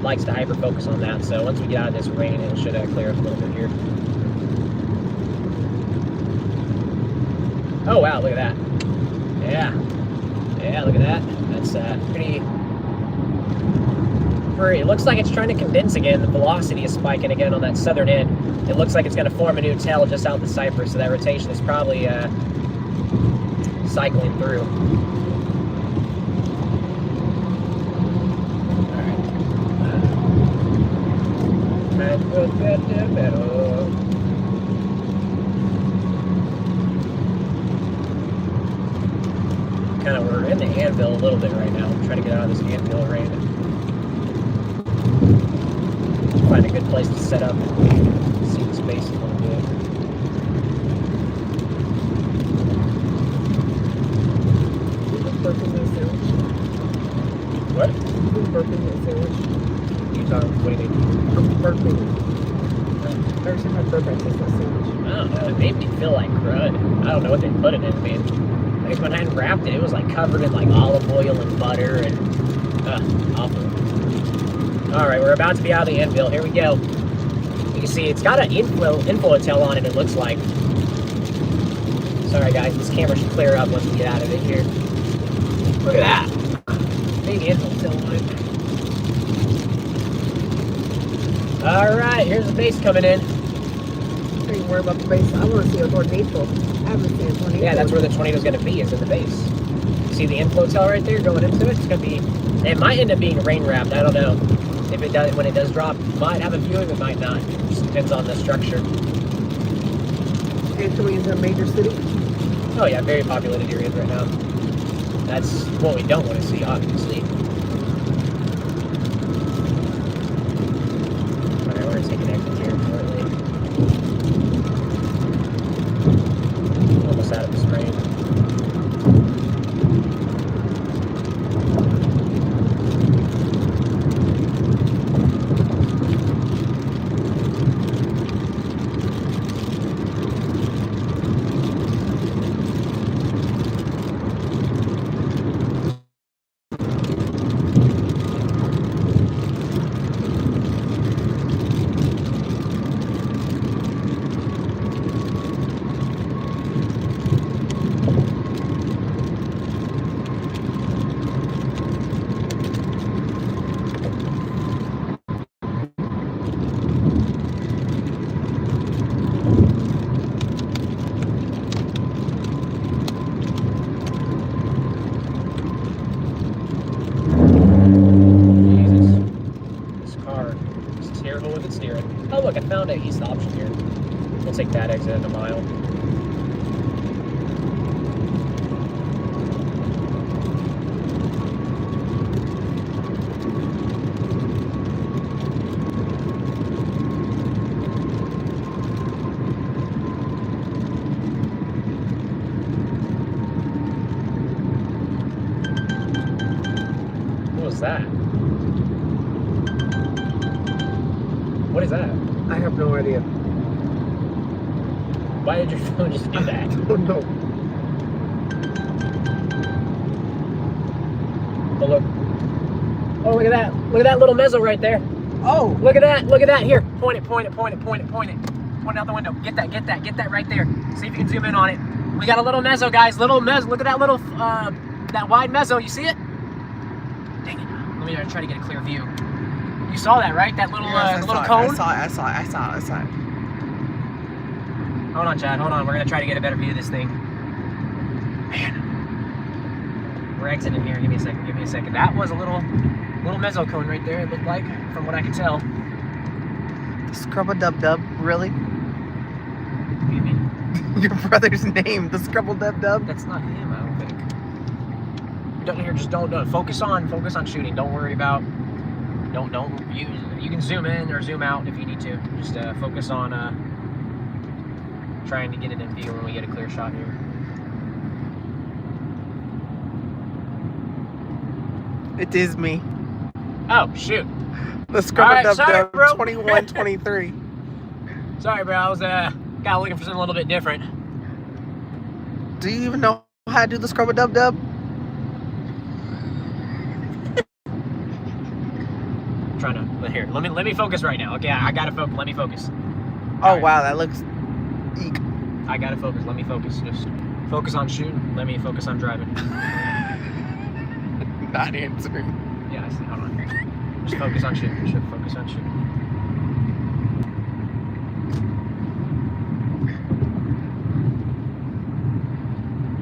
[SPEAKER 1] Likes to hyper focus on that. So once we get out of this rain, it should clear up a little bit here. Oh wow, look at that. Yeah, look at that. That's pretty. It looks like it's trying to condense again. The velocity is spiking again on that southern end. It looks like it's going to form a new tail just out the Cypress, so that rotation is probably cycling through. Kind of, we're in the anvil a little bit right now. I'm trying to get out of this anvil rain. Find a good place to set up and see the space a little bit. What?
[SPEAKER 2] Who's burping that sandwich?
[SPEAKER 1] You talking? What do you mean?
[SPEAKER 2] I'm burping. Every time I burp, I taste that sandwich.
[SPEAKER 1] I don't know. It made me feel like crud. I don't know what they put it in. I mean, like when I wrapped it, it was like covered in like olive oil and butter and awful. All right, we're about to be out of the anvil. Here we go. You can see it's got an inflow tail on it, it looks like. Sorry guys, this camera should clear up once we get out of it here. Look at that. Big inflow tail on it. All right, here's the base coming in.
[SPEAKER 2] Don't even worry about the base. I want to see a tornado. I haven't seen a tornado.
[SPEAKER 1] Yeah, that's where the tornado's going to be, is in the base. See the inflow tail right there going into it? It's going to be, it might end up being rain wrapped, I don't know. If it does, when it does drop, it might have a view of it, might not. It just depends on the structure.
[SPEAKER 2] potentially into a major city?
[SPEAKER 1] Oh yeah, very populated areas right now. That's what we don't want to see, obviously. Alright, we're gonna take an exit here shortly. Almost out of the spray. With its steering. Oh look, I found a east option here. We'll take that exit in a mile. What was that? What is that?
[SPEAKER 2] I have no idea.
[SPEAKER 1] Why did your phone just do that?
[SPEAKER 2] I don't know.
[SPEAKER 1] Oh look. Oh look at that. Look at that little mezzo right there.
[SPEAKER 2] Oh.
[SPEAKER 1] Look at that. Look at that. Here. Point it, point it, point it, point it, point it. Point it out the window. Get that, get that, get that right there. See if you can zoom in on it. We got a little mezzo, guys. Little mezzo. Look at that little, that wide mezzo. You see it? Dang it. Let me try to get a clear view. You saw that, right? That little, little cone?
[SPEAKER 2] I saw it.
[SPEAKER 1] Hold on, Chad. Hold on. We're going to try to get a better view of this thing. Man. We're exiting here. Give me a second. Give me a second. That was a little mezzo cone right there, it looked like, from what I could tell.
[SPEAKER 2] Scrubba-dub-dub, really?
[SPEAKER 1] What do you mean?
[SPEAKER 2] Your brother's name, the Scrubble-dub-dub?
[SPEAKER 1] That's not him, I don't think. Don't here. Just don't. Focus on shooting. Don't worry about. You can zoom in or zoom out if you need to. Just focus on trying to get it in view when we get a clear shot here.
[SPEAKER 2] It is me.
[SPEAKER 1] Oh shoot!
[SPEAKER 2] The Scrubba-dub-dub,
[SPEAKER 1] bro.
[SPEAKER 2] 2123.
[SPEAKER 1] Sorry, bro. I was kind of looking for something a little bit different.
[SPEAKER 2] Do you even know how to do the Scrubba-dub-dub?
[SPEAKER 1] Trying to here. Let me focus right now. Okay, I gotta focus. Let me focus.
[SPEAKER 2] Oh wow, that looks eek.
[SPEAKER 1] I gotta focus. Let me focus. Just focus on shooting. Let me focus on driving.
[SPEAKER 2] Not answering.
[SPEAKER 1] Yeah, I see. Hold on. Just focus on shooting. Just focus on shooting.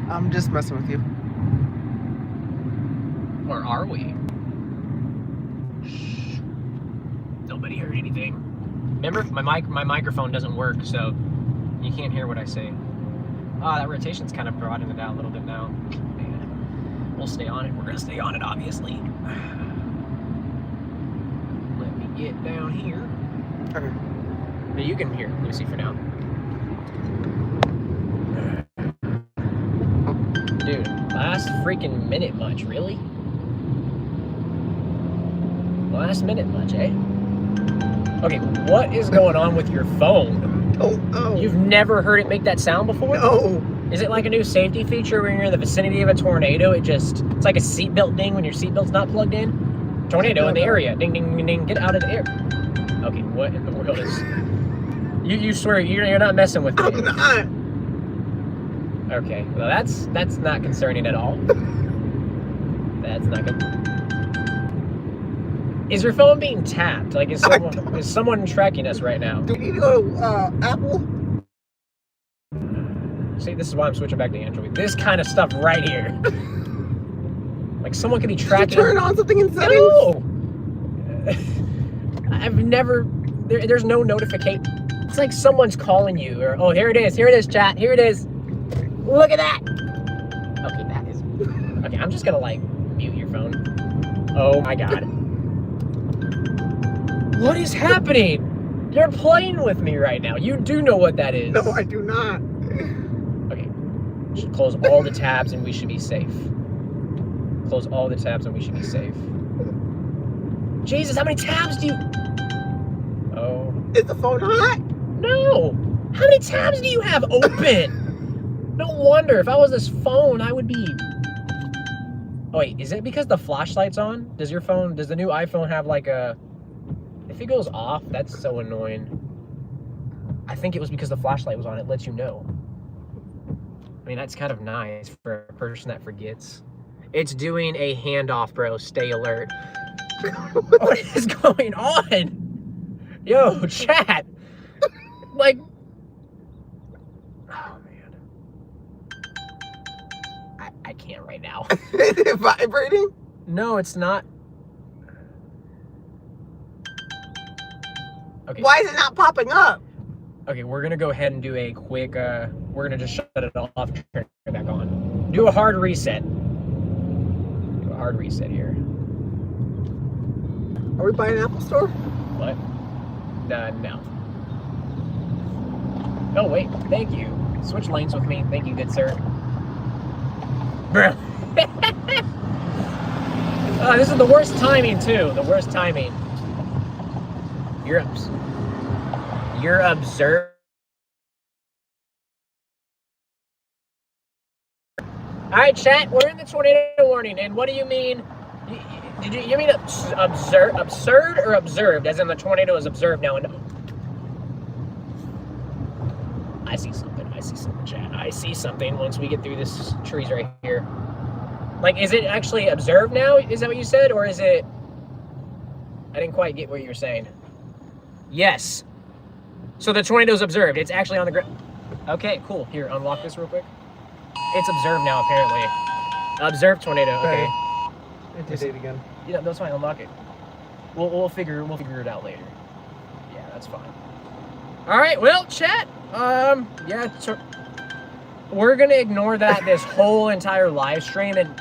[SPEAKER 2] I'm just messing with you.
[SPEAKER 1] Or are we? Shh. Nobody heard anything. Remember, my microphone doesn't work, so you can't hear what I say. Ah, that rotation's kind of broadened it out a little bit now. Man, we'll stay on it. We're gonna stay on it, obviously. Let me get down here.
[SPEAKER 2] Okay.
[SPEAKER 1] But you can hear. Let me see for now. Dude, last freaking minute much, really? Last minute much, eh? Okay, what is going on with your phone?
[SPEAKER 2] Oh.
[SPEAKER 1] You've never heard it make that sound before?
[SPEAKER 2] No.
[SPEAKER 1] Is it like a new safety feature when you're in the vicinity of a tornado? It's like a seatbelt ding when your seatbelt's not plugged in? Tornado in the area. Ding, ding, ding, ding. Get out of the air. Okay, what in the world is... You swear you're not messing with me.
[SPEAKER 2] I'm not.
[SPEAKER 1] Okay, well that's not concerning at all. That's not good. Is your phone being tapped? Like is someone tracking us right now?
[SPEAKER 2] Do we need to go to Apple?
[SPEAKER 1] See, this is why I'm switching back to Android. This kind of stuff right here. Like someone could be tracking.
[SPEAKER 2] Did you turn on something in settings?
[SPEAKER 1] No. I've never. There's no notification. It's like someone's calling you, or, oh, here it is, chat, here it is. Look at that. Okay, that is, okay, I'm just gonna, like, mute your phone. Oh my God. What is happening? You're playing with me right now. You do know what that is.
[SPEAKER 2] No, I do not.
[SPEAKER 1] Okay, should close all the tabs and we should be safe. Close all the tabs and we should be safe. Jesus, how many tabs do you... Oh.
[SPEAKER 2] Is the phone hot?
[SPEAKER 1] No. How many tabs do you have open? No wonder. If I was this phone, I would be... Oh, wait. Is it because the flashlight's on? Does your phone... Does the new iPhone have like a... If it goes off, that's so annoying. I think it was because the flashlight was on. It lets you know. I mean, that's kind of nice for a person that forgets. It's doing a handoff, bro. Stay alert. What is going on? Yo, chat. Like, oh man. I can't right now.
[SPEAKER 2] Is it vibrating?
[SPEAKER 1] No, it's not. Okay.
[SPEAKER 2] Why is it not popping up?
[SPEAKER 1] Okay, we're gonna go ahead and do a quick, we're gonna just shut it off, turn it back on. Do a hard reset. Do a hard reset here.
[SPEAKER 2] Are we buying an Apple Store?
[SPEAKER 1] What? No. Oh, wait, thank you. Switch lanes with me. Thank you, good sir. Bro. This is the worst timing, too. The worst timing. You're observed. All right, chat, we're in the tornado warning, and what do you mean? You mean absurd or observed, as in the tornado is observed now? And I see something, chat. I see something once we get through this trees right here. Like, is it actually observed now? Is that what you said, or is it... I didn't quite get what you were saying. Yes. So the tornado's observed. It's actually on the ground. Okay, cool. Here, unlock this real quick. It's observed now, apparently. Observed tornado. Okay.
[SPEAKER 2] It did it again.
[SPEAKER 1] Yeah, that's fine. Unlock it. We'll figure it out later. Yeah, that's fine. All right. Well, chat. Yeah. So we're gonna ignore that this whole entire live stream and.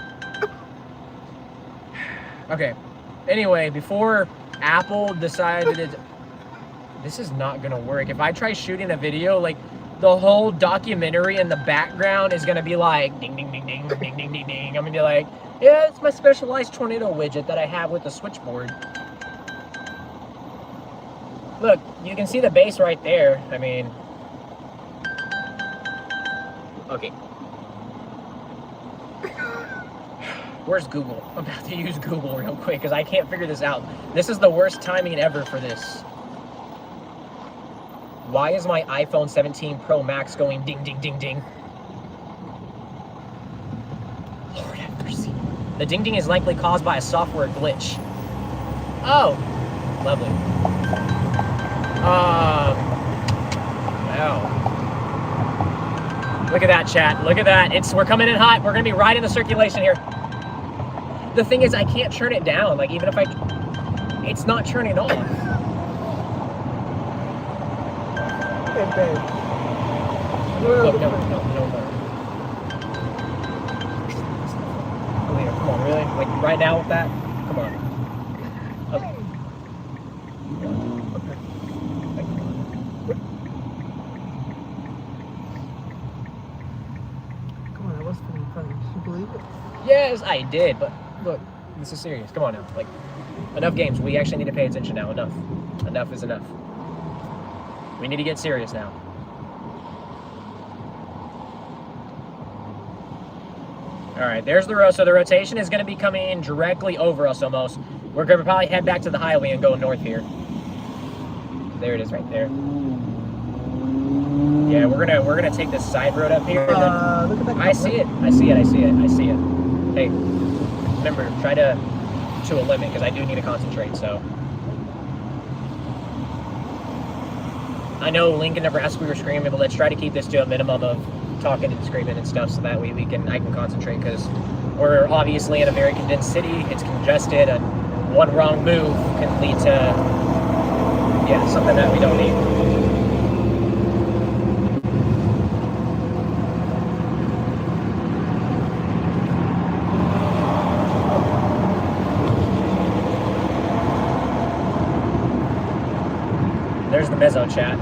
[SPEAKER 1] Okay. Anyway, before Apple decided this is not gonna work. If I try shooting a video, like the whole documentary in the background is gonna be like ding ding ding ding ding ding ding ding. I'm gonna be like, yeah, it's my specialized tornado widget that I have with the switchboard. Look, you can see the base right there. I mean, okay. Where's Google? I'm about to use Google real quick because I can't figure this out. This is the worst timing ever for this. Why is my iPhone 17 Pro Max going ding, ding, ding, ding? Lord have mercy. The ding, ding is likely caused by a software glitch. Oh, lovely. Wow. Look at that, chat. Look at that. We're coming in hot. We're gonna be right in the circulation here. The thing is, I can't turn it down. Like, even if it's not turning off.
[SPEAKER 2] Hey, babe.
[SPEAKER 1] Look, no. Alina, come on, really? Like, right now with that? Come on. Okay.
[SPEAKER 2] Come on, I was feeling funny. Did you believe it?
[SPEAKER 1] Yes, I did, but look, this is serious. Come on now. Like, enough games. We actually need to pay attention now. Enough. Enough is enough. We need to get serious now. All right, there's the road. So the rotation is going to be coming directly over us almost. We're going to probably head back to the highway and go north here. There it is right there. Yeah, we're gonna take this side road up here. And then,
[SPEAKER 2] look at that.
[SPEAKER 1] I see it. Hey, remember, try to a limit because I do need to concentrate. So I know Lincoln never asked we were screaming, but let's try to keep this to a minimum of talking and screaming and stuff, so that way I can concentrate, because we're obviously in a very condensed city. It's congested, and one wrong move can lead to something that we don't need. mezzo, chat.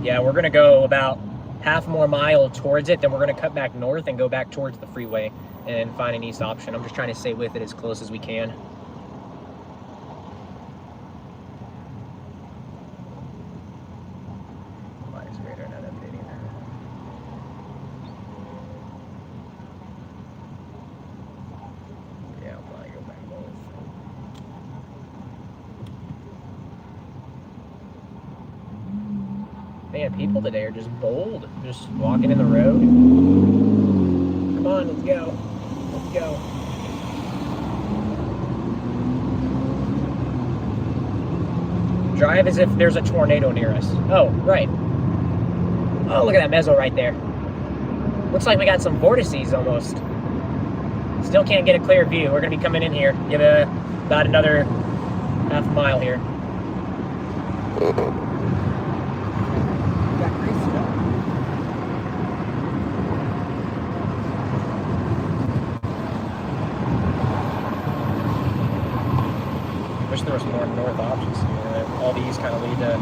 [SPEAKER 1] Yeah, we're gonna go about half more mile towards it, then we're gonna cut back north and go back towards the freeway and find an east option. I'm just trying to stay with it as close as we can. Man, people today are just bold, just walking in the road. Come on, let's go. Let's go. Drive as if there's a tornado near us. Oh, right. Oh, look at that mezzo right there. Looks like we got some vortices almost. Still can't get a clear view. We're going to be coming in here. Give it about another half mile here. Wish there was more north options here. All these kind of lead to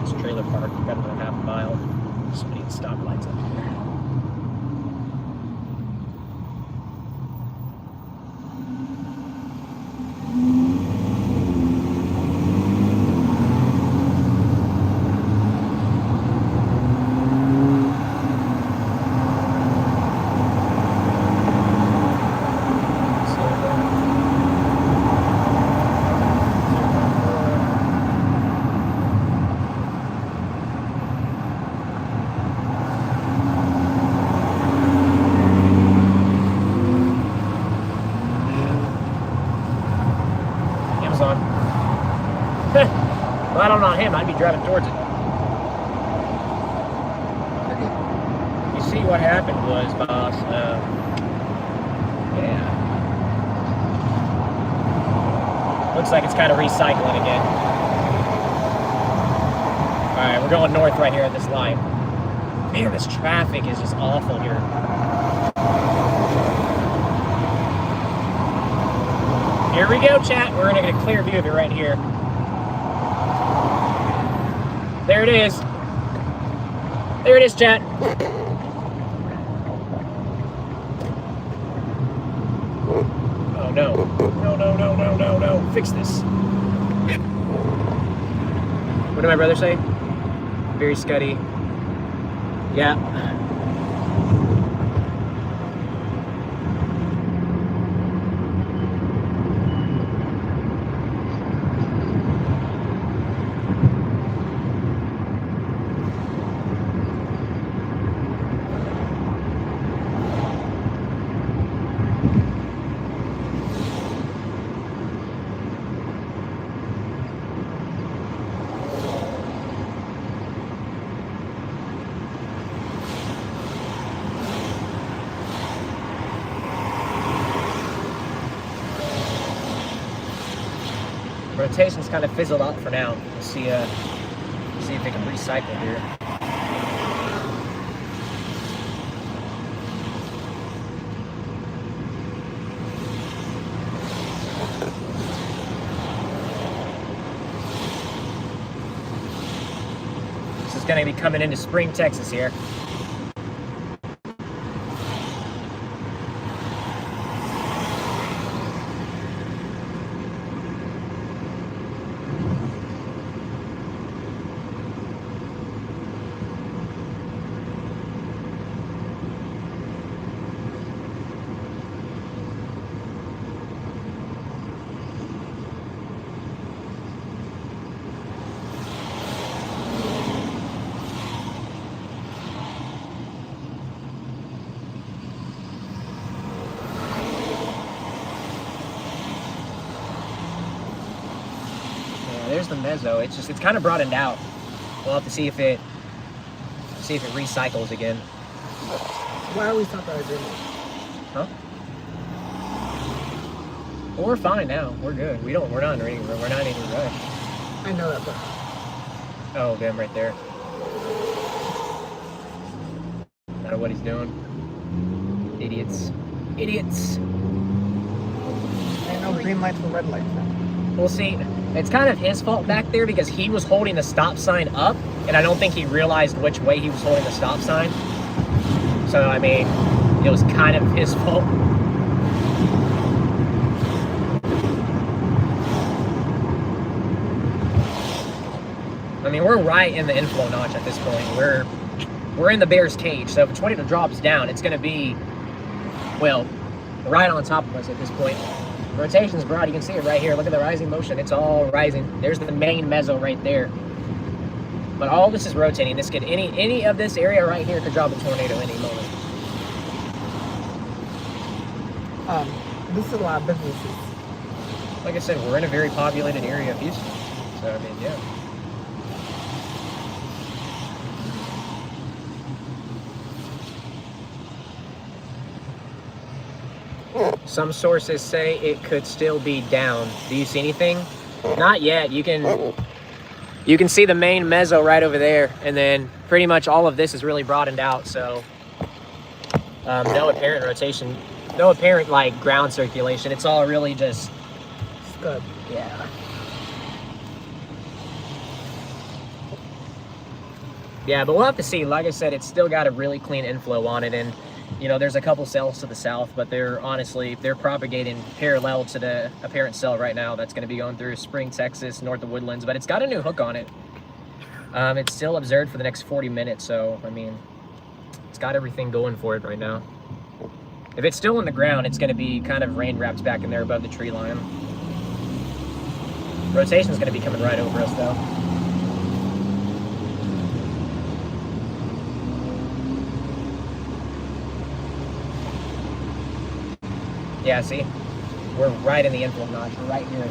[SPEAKER 1] this trailer park. We've got another half mile. So many stoplights up here. Well, I don't know him. I'd be driving towards it. You see what happened was, boss, yeah. Looks like it's kind of recycling again. Alright, we're going north right here at this line. Man, this traffic is just awful here. Here we go, chat. We're going to get a clear view of it right here. There it is. There it is, chat. Oh, no. No, no, no, no, no, no. Fix this. What did my brother say? Very scuddy. Yeah. Rotation's kind of fizzled out for now. We'll see if they can recycle here. This is going to be coming into Spring, Texas here. There's the mezzo. It's kind of broadened out. We'll have to see if it recycles again.
[SPEAKER 2] Why are we stopped at a green light?
[SPEAKER 1] Huh? Well, we're fine now. We're good. We're not in any rush.
[SPEAKER 2] I know that, but
[SPEAKER 1] oh, them right there. don't know what he's doing. Idiots. Idiots.
[SPEAKER 2] I know green lights for red lights now.
[SPEAKER 1] We'll see. It's kind of his fault back there because he was holding the stop sign up, and I don't think he realized which way he was holding the stop sign. So, I mean, it was kind of his fault. I mean, we're right in the inflow notch at this point. We're in the bear's cage, so if a tornado drops down, it's going to be, well, right on top of us at this point. Rotation's broad. You can see it right here. Look at the rising motion. It's all rising. There's the main mezzo right there. But all this is rotating. This could any of this area right here could drop a tornado any moment.
[SPEAKER 2] This is a lot of businesses.
[SPEAKER 1] Like I said, we're in a very populated area of Houston. So I mean, yeah. Some sources say it could still be down. Do you see anything? Not yet. You can see the main mezzo right over there, and then pretty much all of this is really broadened out. So no apparent rotation, no apparent like ground circulation. It's all really just
[SPEAKER 2] Good.
[SPEAKER 1] yeah. Yeah, but we'll have to see. Like I said, it's still got a really clean inflow on it, and you know, there's a couple cells to the south, but they're propagating parallel to the apparent cell right now that's going to be going through Spring, Texas, north of Woodlands, but it's got a new hook on it. It's still observed for the next 40 minutes, so, I mean, it's got everything going for it right now. If it's still on the ground, it's going to be kind of rain wrapped back in there above the tree line. Rotation's going to be coming right over us, though. Yeah, see? We're right in the inflow notch. We're right here.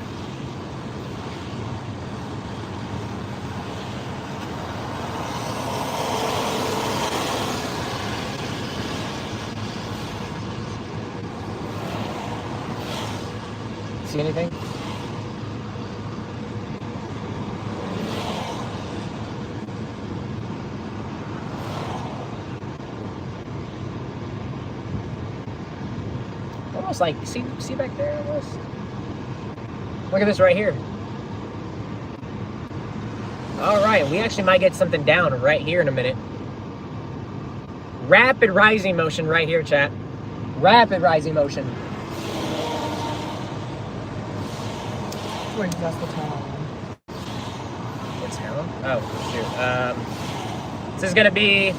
[SPEAKER 1] See anything? Almost like, see back there almost? Look at this right here. All right, we actually might get something down right here in a minute. Rapid rising motion right here, chat. Rapid rising motion.
[SPEAKER 2] Wait, that's the town.
[SPEAKER 1] What town? Oh, shoot. This is gonna be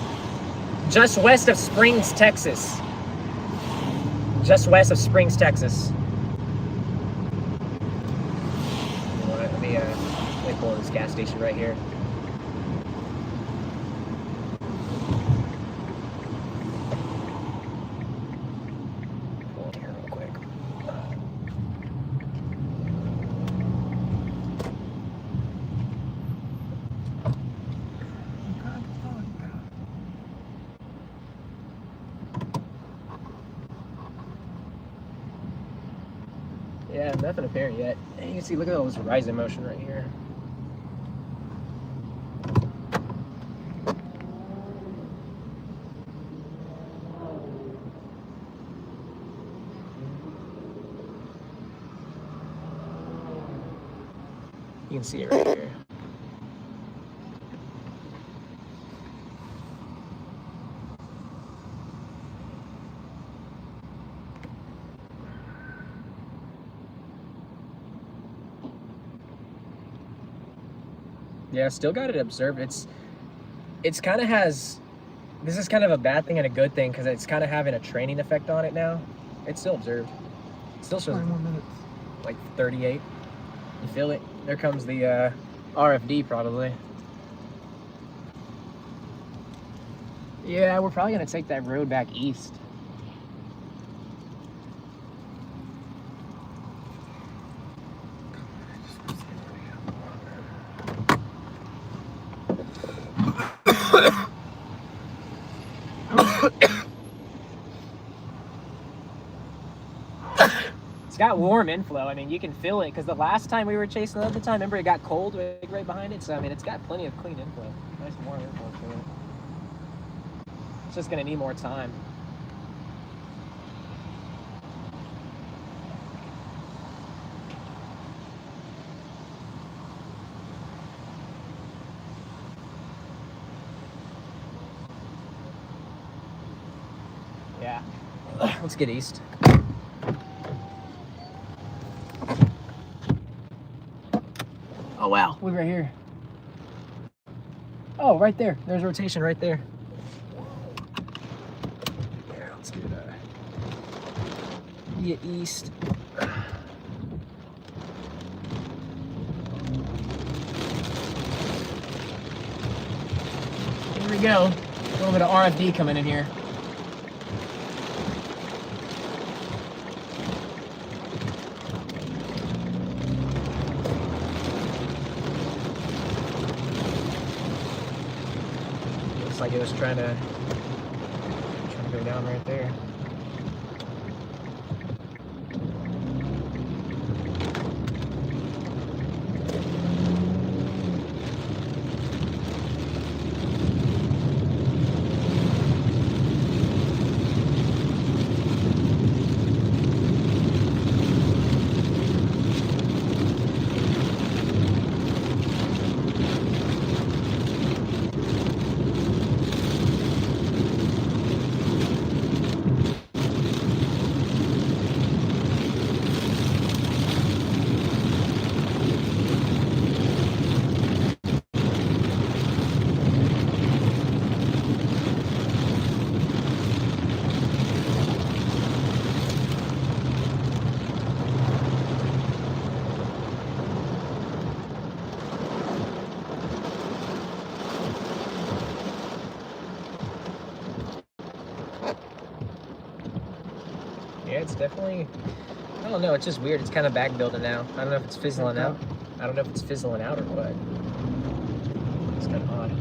[SPEAKER 1] just west of Springs, Texas. Just west of Springs, Texas. Let me pull in this gas station right here. Pull in here real quick. Yeah, nothing apparent yet. You can see, look at all this rising motion right here. You can see it right here. Yeah, still got it observed. It's kind of has, this is kind of a bad thing and a good thing because it's kind of having a training effect on it now. It's still observed. It still shows
[SPEAKER 2] 20 more minutes.
[SPEAKER 1] like 38. You feel it? There comes the RFD probably. Yeah, we're probably gonna take that road back east. It's got warm inflow. I mean, you can feel it because the last time we were chasing the other time, remember it got cold right behind it? So, I mean, it's got plenty of clean inflow. Nice warm inflow to it. It's just gonna need more time. Yeah. Let's get east. Oh wow, look right here. Oh, right there. There's rotation right there. Here, let's get east. Here we go. A little bit of RFD coming in here. Looks like it was trying to go down right there. Yeah, it's definitely, I don't know, it's just weird. It's kind of back building now. I don't know if it's fizzling out. I don't know if it's fizzling out or what. It's kind of odd.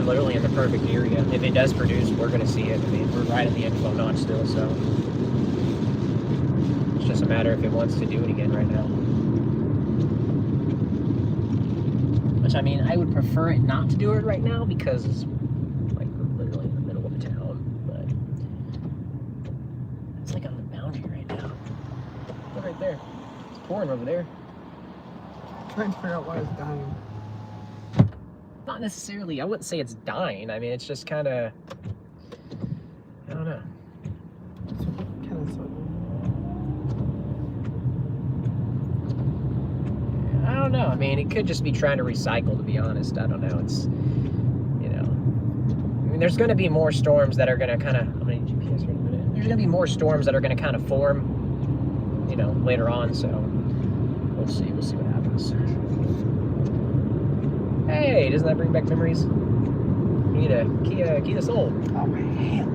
[SPEAKER 1] Literally in the perfect area. If it does produce, we're going to see it. I mean, we're right in the inflow notch still, so it's just a matter if it wants to do it again right now. Which, I mean, I would prefer it not to do it right now because it's like literally in the middle of town, but it's like on the boundary right now. Look right there. It's pouring over there.
[SPEAKER 2] Trying to figure out why it's dying.
[SPEAKER 1] Not necessarily, I wouldn't say it's dying. I mean, it's just kind of, I don't know.
[SPEAKER 2] Kind of sudden.
[SPEAKER 1] I don't know. I mean, it could just be trying to recycle, to be honest. I don't know. It's, you know, I mean, there's going to be more storms that are going to kind of, I'm going to GPS for a minute. There's going to be more storms that are going to kind of form, you know, later on. So we'll see what happens. Hey, doesn't that bring back memories? You need a key to soul.
[SPEAKER 2] Oh, man.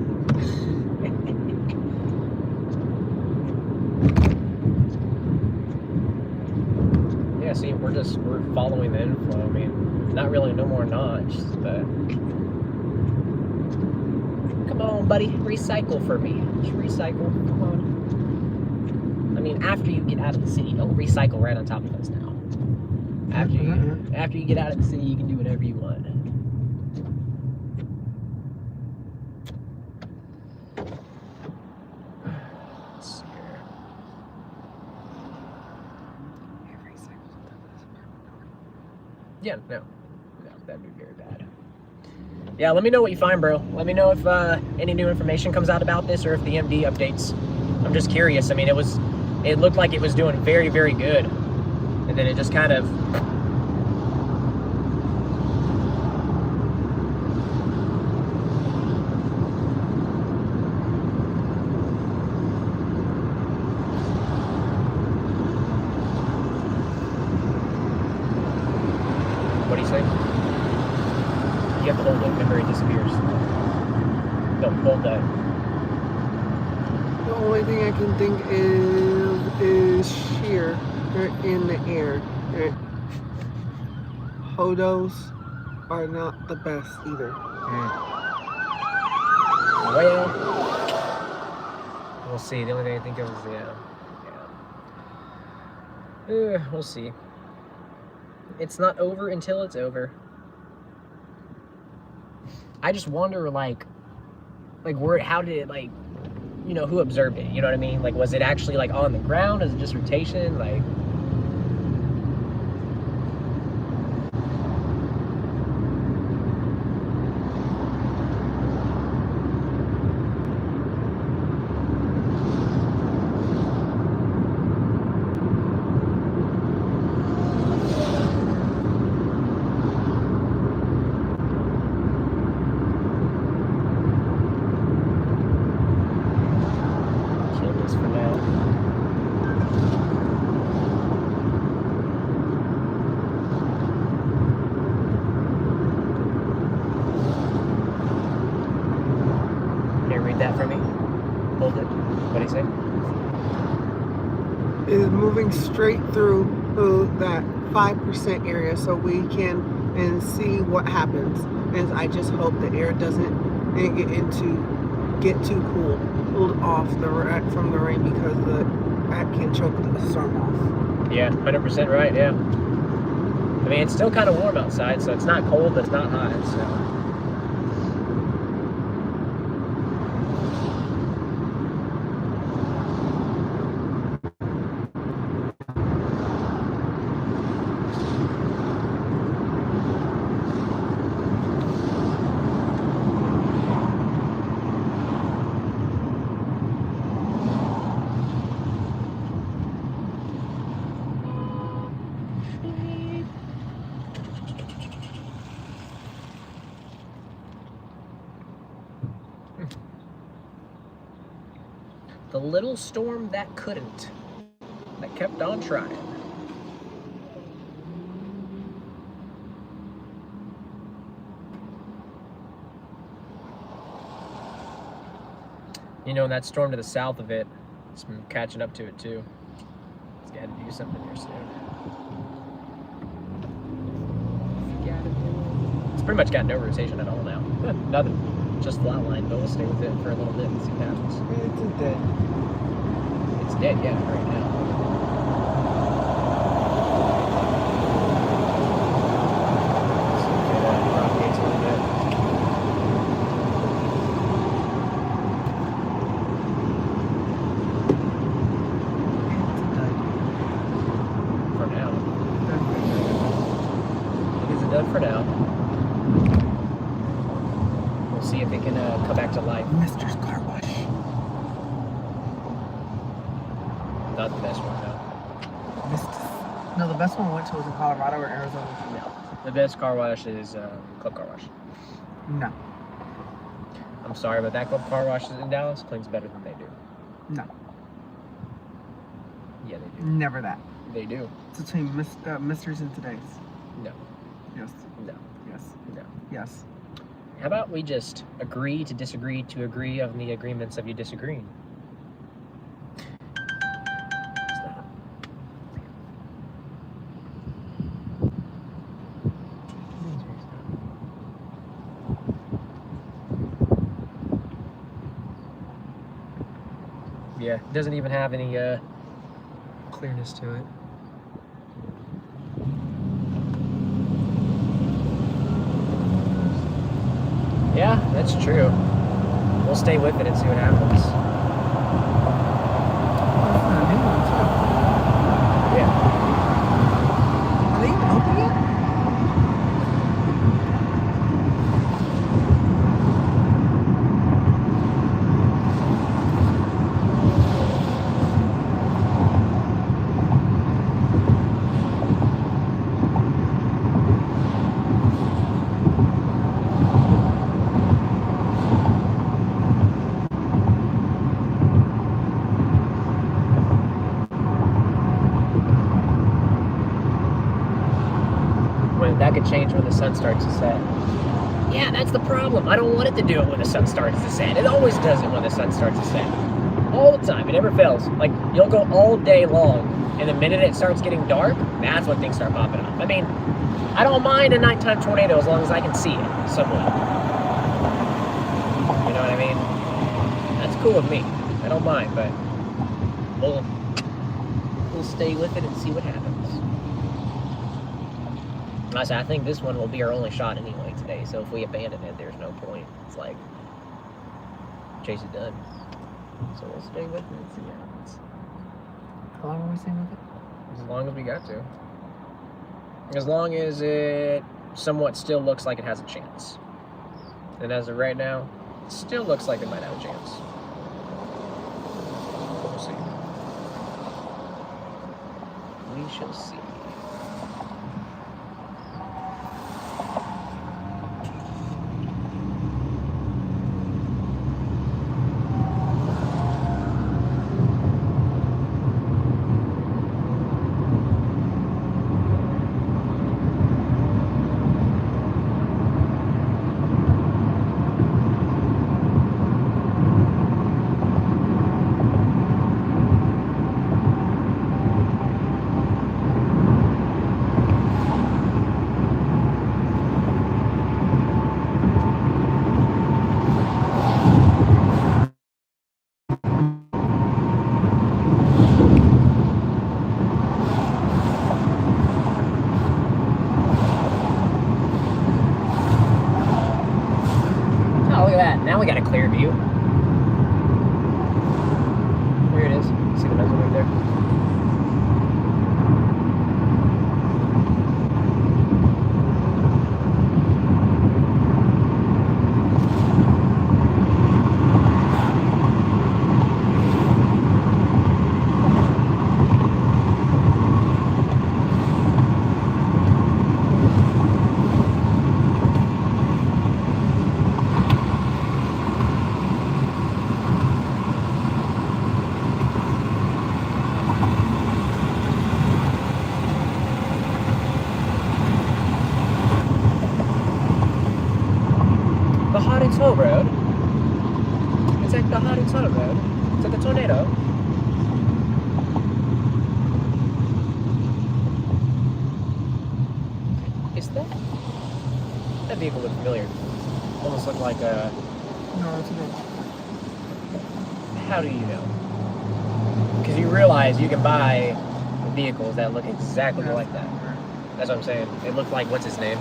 [SPEAKER 1] Yeah, see, we're following the inflow. I mean, not really no more notch, but come on, buddy, recycle for me. Just recycle. Come on. I mean, after you get out of the city, don't recycle right on top of us now. After you get out of the city, you can do whatever you want. Let's see here. Yeah, no, that'd be very bad. Yeah, let me know what you find, bro. Let me know if any new information comes out about this or if the MD updates. I'm just curious. I mean, it looked like it was doing very, very good. And then it just kind of... What do you say? You have to hold it, remember it disappears. The something cold though.
[SPEAKER 3] The only thing I can think is sheer in the air. Hodos are not the best either.
[SPEAKER 1] Well, we'll see. The only thing I think of is we'll see. It's not over until it's over. I just wonder, like where, how did it, like, you know, who observed it? You know what I mean? Like, was it actually like on the ground? Is it just rotation? Like. That for me. Hold it. What do you say?
[SPEAKER 3] Is moving straight through that 5% area so we can see what happens. And I just hope the air doesn't get too cooled off from the rain, because that can choke the storm off.
[SPEAKER 1] Yeah, 100% right. Yeah. I mean, it's still kind of warm outside, so it's not cold, but it's not hot. So. The little storm that couldn't, that kept on trying. You know, that storm to the south of it, it's been catching up to it too. It's got to do something here soon. It's pretty much got no rotation at all now. Nothing. Just flatline, but we'll stay with it for a little bit and see what happens.
[SPEAKER 3] It's dead.
[SPEAKER 1] It's dead, yeah, right now. See if it propagates a little bit. For now. It is a dud for now. See if it can come back to life.
[SPEAKER 3] Mister's car wash.
[SPEAKER 1] Not the best one,
[SPEAKER 3] No, the best one we went to was in Colorado or Arizona.
[SPEAKER 1] no. The best car wash is Club Car Wash.
[SPEAKER 3] No.
[SPEAKER 1] I'm sorry, but that Club Car Wash in Dallas cleans better than they do.
[SPEAKER 3] No.
[SPEAKER 1] Yeah, they do.
[SPEAKER 3] Never that.
[SPEAKER 1] They do.
[SPEAKER 3] It's between Mister's and today's.
[SPEAKER 1] No.
[SPEAKER 3] Yes.
[SPEAKER 1] No.
[SPEAKER 3] Yes.
[SPEAKER 1] No.
[SPEAKER 3] Yes.
[SPEAKER 1] How about we just agree to disagree to agree on the agreements of you disagreeing? Stop. Yeah, it doesn't even have any clearness to it. Yeah, that's true. We'll stay with it and see what happens. Yeah.
[SPEAKER 3] Are they even open yet?
[SPEAKER 1] That could change when the sun starts to set. Yeah, that's the problem. I don't want it to do it when the sun starts to set. It always does it when the sun starts to set. All the time. It never fails. Like, you'll go all day long, and the minute it starts getting dark, that's when things start popping off. I mean, I don't mind a nighttime tornado as long as I can see it somewhat. You know what I mean? That's cool with me. I don't mind, but we'll stay with it and see what happens. I think this one will be our only shot anyway today, so if we abandon it, there's no point. It's like, chase it done. So we'll stay with it and see what happens.
[SPEAKER 2] How long are we staying with it?
[SPEAKER 1] As long as we got to. As long as it somewhat still looks like it has a chance. And as of right now, it still looks like it might have a chance. We'll see. We shall see. Oh, look at that. Now we got a clear view. There it is. See the mezzanine right there? The Hot Toll Road. It's like the Hot Toll Road. It's like a tornado. Is that vehicle look familiar? Almost looked like a.
[SPEAKER 2] No, it's not.
[SPEAKER 1] How do you know? Because you realize you can buy vehicles that look exactly like that. That's what I'm saying. It looked like, what's his name?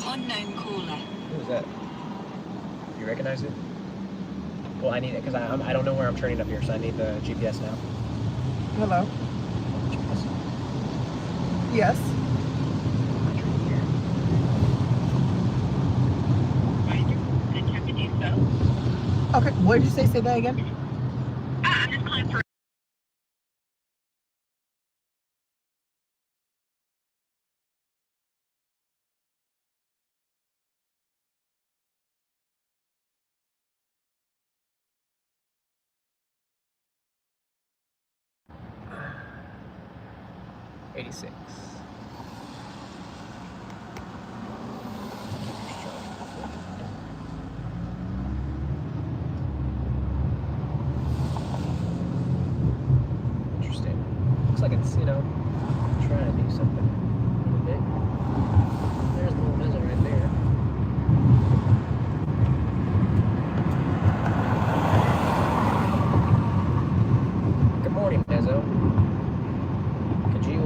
[SPEAKER 4] Unknown caller.
[SPEAKER 1] Who is that? You recognize it? Well, I need it because I don't know where I'm turning up here, so I need the GPS now.
[SPEAKER 2] Hello?
[SPEAKER 1] GPS.
[SPEAKER 2] Yes.
[SPEAKER 1] I'm turning here.
[SPEAKER 2] Okay, what did you say? Say that again?
[SPEAKER 4] I'm just calling for.
[SPEAKER 1] '86. Interesting. Looks like it's, trying to do something a little bit. There's the little mezzo right there. Good morning, mezzo. Could you,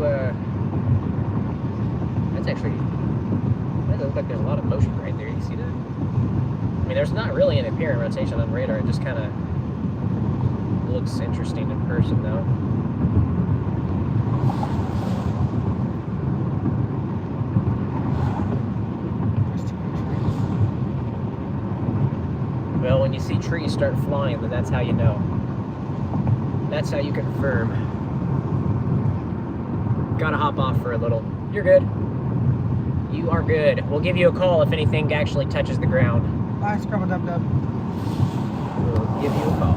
[SPEAKER 1] that's actually, that does look like there's a lot of motion right there. You see that? I mean, there's not really an apparent rotation on the radar. It just kind of looks interesting in person, though. Well, when you see trees start flying, then that's how you know. That's how you confirm. Gotta hop off for a little. You're good. You are good. We'll give you a call if anything actually touches the ground.
[SPEAKER 2] Bye, Scrubba Dub Dub.
[SPEAKER 1] we'll give you a call.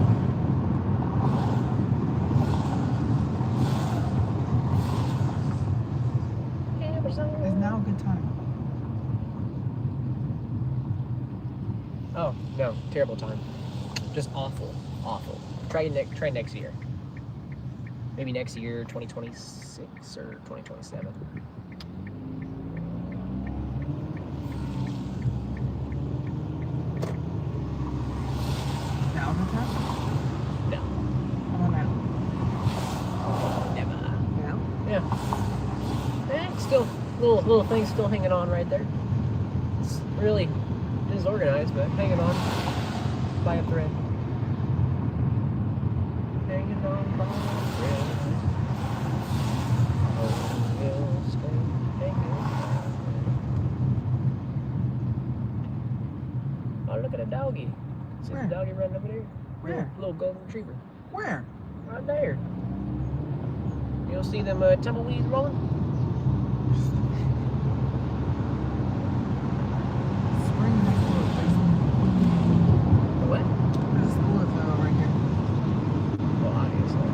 [SPEAKER 2] Is now a good time?
[SPEAKER 1] Oh, no, terrible time. Just awful, awful. Try next year. Maybe next year, 2026 or 2027.
[SPEAKER 2] Now a good time?
[SPEAKER 1] No.
[SPEAKER 2] How about now?
[SPEAKER 1] Never.
[SPEAKER 2] Now?
[SPEAKER 1] Yeah. Still, little things still hanging on right there. It's really disorganized, but hanging on by a thread. Hanging on by a thread. Oh, we'll stay hanging by a thread. Oh, look at a doggy. See
[SPEAKER 2] Where?
[SPEAKER 1] the doggy running over there?
[SPEAKER 2] Where?
[SPEAKER 1] Little golden retriever.
[SPEAKER 2] Where?
[SPEAKER 1] Right there. You don't see them tumbleweeds rolling?
[SPEAKER 2] Spring next to a place.
[SPEAKER 1] What?
[SPEAKER 2] There's a school of right here.
[SPEAKER 1] Well, obviously.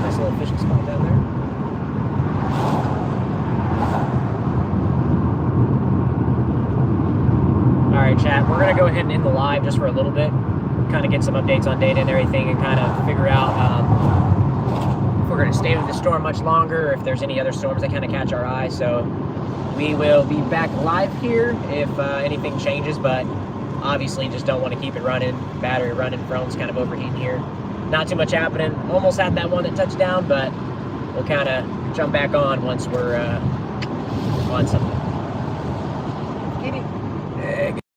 [SPEAKER 1] Nice little fishing spot down there. Alright, chat, we're going to go ahead and end the live just for a little bit. Kind of get some updates on data and everything and kind of figure out if we're going to stay with the storm much longer or if there's any other storms that kind of catch our eye. So we will be back live here if anything changes, but obviously just don't want to keep it running. Battery running, phone's kind of overheating here. Not too much happening. Almost had that one that touched down, but we'll kind of jump back on once we're on something.
[SPEAKER 2] Get it.